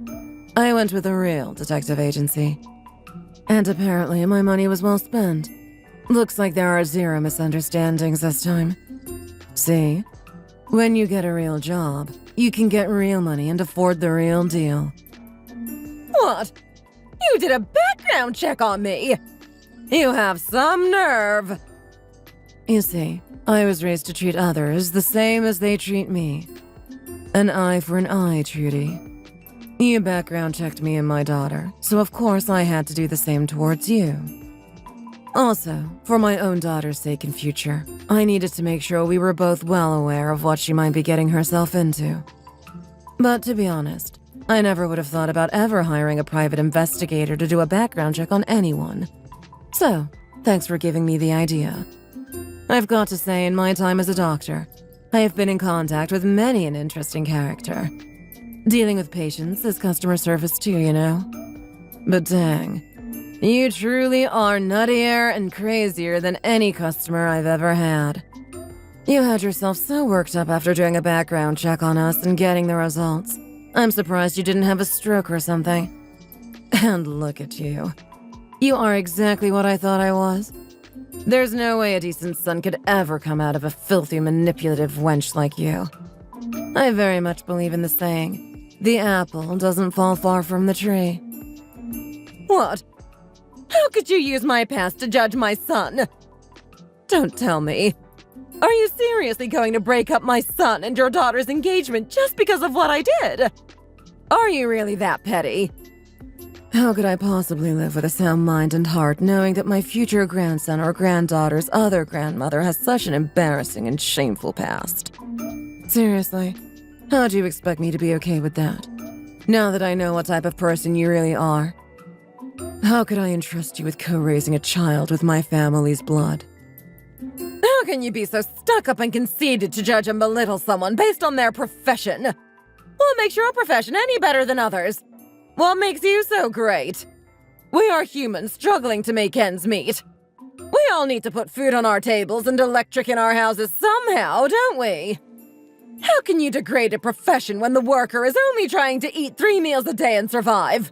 I went with a real detective agency. And apparently my money was well spent. Looks like there are zero misunderstandings this time. See? When you get a real job, you can get real money and afford the real deal. What? You did a background check on me! You have some nerve! You see, I was raised to treat others the same as they treat me. An eye for an eye, Trudy. You background checked me and my daughter, so of course I had to do the same towards you. Also, for my own daughter's sake and future, I needed to make sure we were both well aware of what she might be getting herself into. But to be honest, I never would have thought about ever hiring a private investigator to do a background check on anyone. So, Thanks for giving me the idea. I've got to say, in my time as a doctor, I have been in contact with many an interesting character. Dealing with patients is customer service too, you know. But dang, you truly are nuttier and crazier than any customer I've ever had. You had yourself so worked up after doing a background check on us and getting the results. I'm surprised you didn't have a stroke or something. And look at you. You are exactly what I thought I was. There's no way a decent son could ever come out of a filthy, manipulative wench like you. I very much believe in the saying, the apple doesn't fall far from the tree. What? How could you use my past to judge my son? Don't tell me. Are you seriously going to break up my son and your daughter's engagement just because of what I did? Are you really that petty? How could I possibly live with a sound mind and heart knowing that my future grandson or granddaughter's other grandmother has such an embarrassing and shameful past? Seriously, how do you expect me to be okay with that? Now that I know what type of person you really are. How could I entrust you with co-raising a child with my family's blood? How can you be so stuck up and conceited to judge and belittle someone based on their profession? What makes your profession any better than others? What makes you so great? We are humans struggling to make ends meet. We all need to put food on our tables and electric in our houses somehow, don't we? How can you degrade a profession when the worker is only trying to eat 3 meals a day and survive?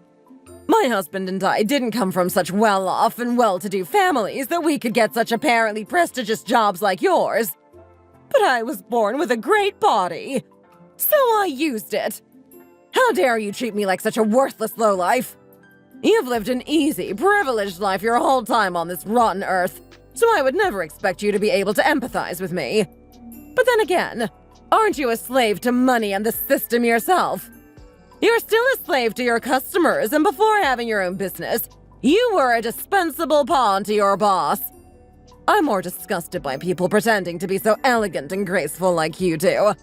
My husband and I didn't come from such well-off and well-to-do families that we could get such apparently prestigious jobs like yours. But I was born with a great body, so I used it. How dare you treat me like such a worthless lowlife? You've lived an easy, privileged life your whole time on this rotten earth, so I would never expect you to be able to empathize with me. But then again, aren't you a slave to money and the system yourself? You're still a slave to your customers, and before having your own business, you were a dispensable pawn to your boss. I'm more disgusted by people pretending to be so elegant and graceful like you do.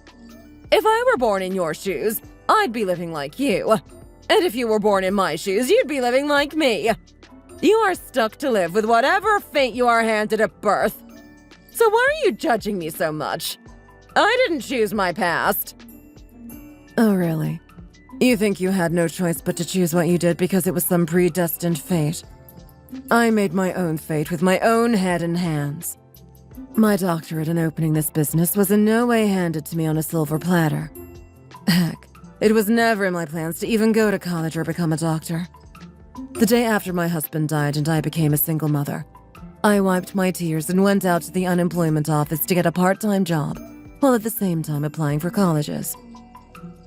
If I were born in your shoes, I'd be living like you. And if you were born in my shoes, you'd be living like me. You are stuck to live with whatever fate you are handed at birth. So why are you judging me so much? I didn't choose my past. Oh, really? You think you had no choice but to choose what you did because it was some predestined fate? I made my own fate with my own head and hands. My doctorate in opening this business was in no way handed to me on a silver platter. Heck, it was never in my plans to even go to college or become a doctor. The day after my husband died and I became a single mother, I wiped my tears and went out to the unemployment office to get a part-time job, while at the same time applying for colleges.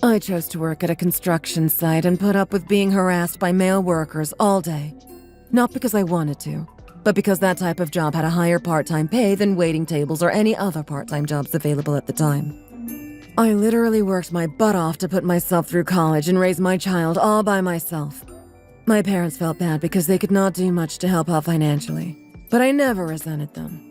I chose to work at a construction site and put up with being harassed by male workers all day. Not because I wanted to, but because that type of job had a higher part-time pay than waiting tables or any other part-time jobs available at the time. I literally worked my butt off to put myself through college and raise my child all by myself. My parents felt bad because they could not do much to help out financially, but I never resented them.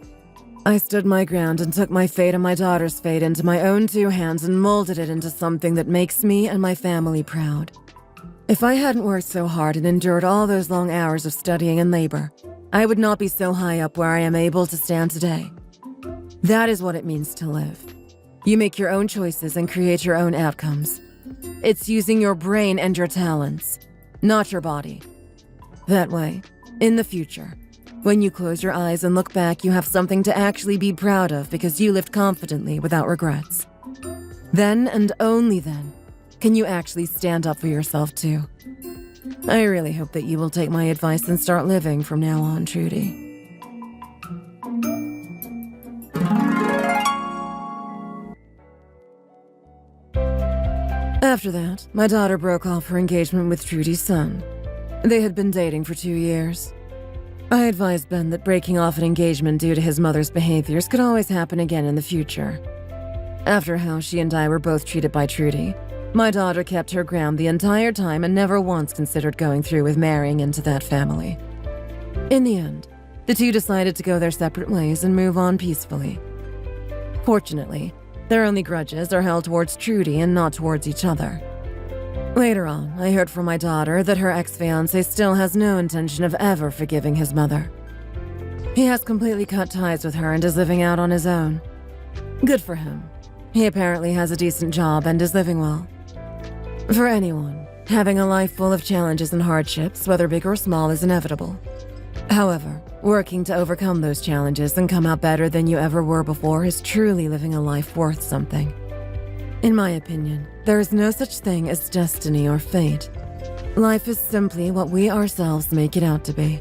I stood my ground and took my fate and my daughter's fate into my own 2 hands and molded it into something that makes me and my family proud. If I hadn't worked so hard and endured all those long hours of studying and labor, I would not be so high up where I am able to stand today. That is what it means to live. You make your own choices and create your own outcomes. It's using your brain and your talents, not your body. That way, in the future, when you close your eyes and look back, you have something to actually be proud of because you lived confidently without regrets. Then and only then can you actually stand up for yourself too. I really hope that you will take my advice and start living from now on, Trudy. After that, my daughter broke off her engagement with Trudy's son. They had been dating for 2 years. I advised Ben that breaking off an engagement due to his mother's behaviors could always happen again in the future. After how she and I were both treated by Trudy, my daughter kept her ground the entire time and never once considered going through with marrying into that family. In the end, the two decided to go their separate ways and move on peacefully. Fortunately, their only grudges are held towards Trudy and not towards each other. Later on, I heard from my daughter that her ex-fiancé still has no intention of ever forgiving his mother. He has completely cut ties with her and is living out on his own. Good for him. He apparently has a decent job and is living well. For anyone, having a life full of challenges and hardships, whether big or small, is inevitable. However, working to overcome those challenges and come out better than you ever were before is truly living a life worth something. In my opinion, there is no such thing as destiny or fate. Life is simply what we ourselves make it out to be.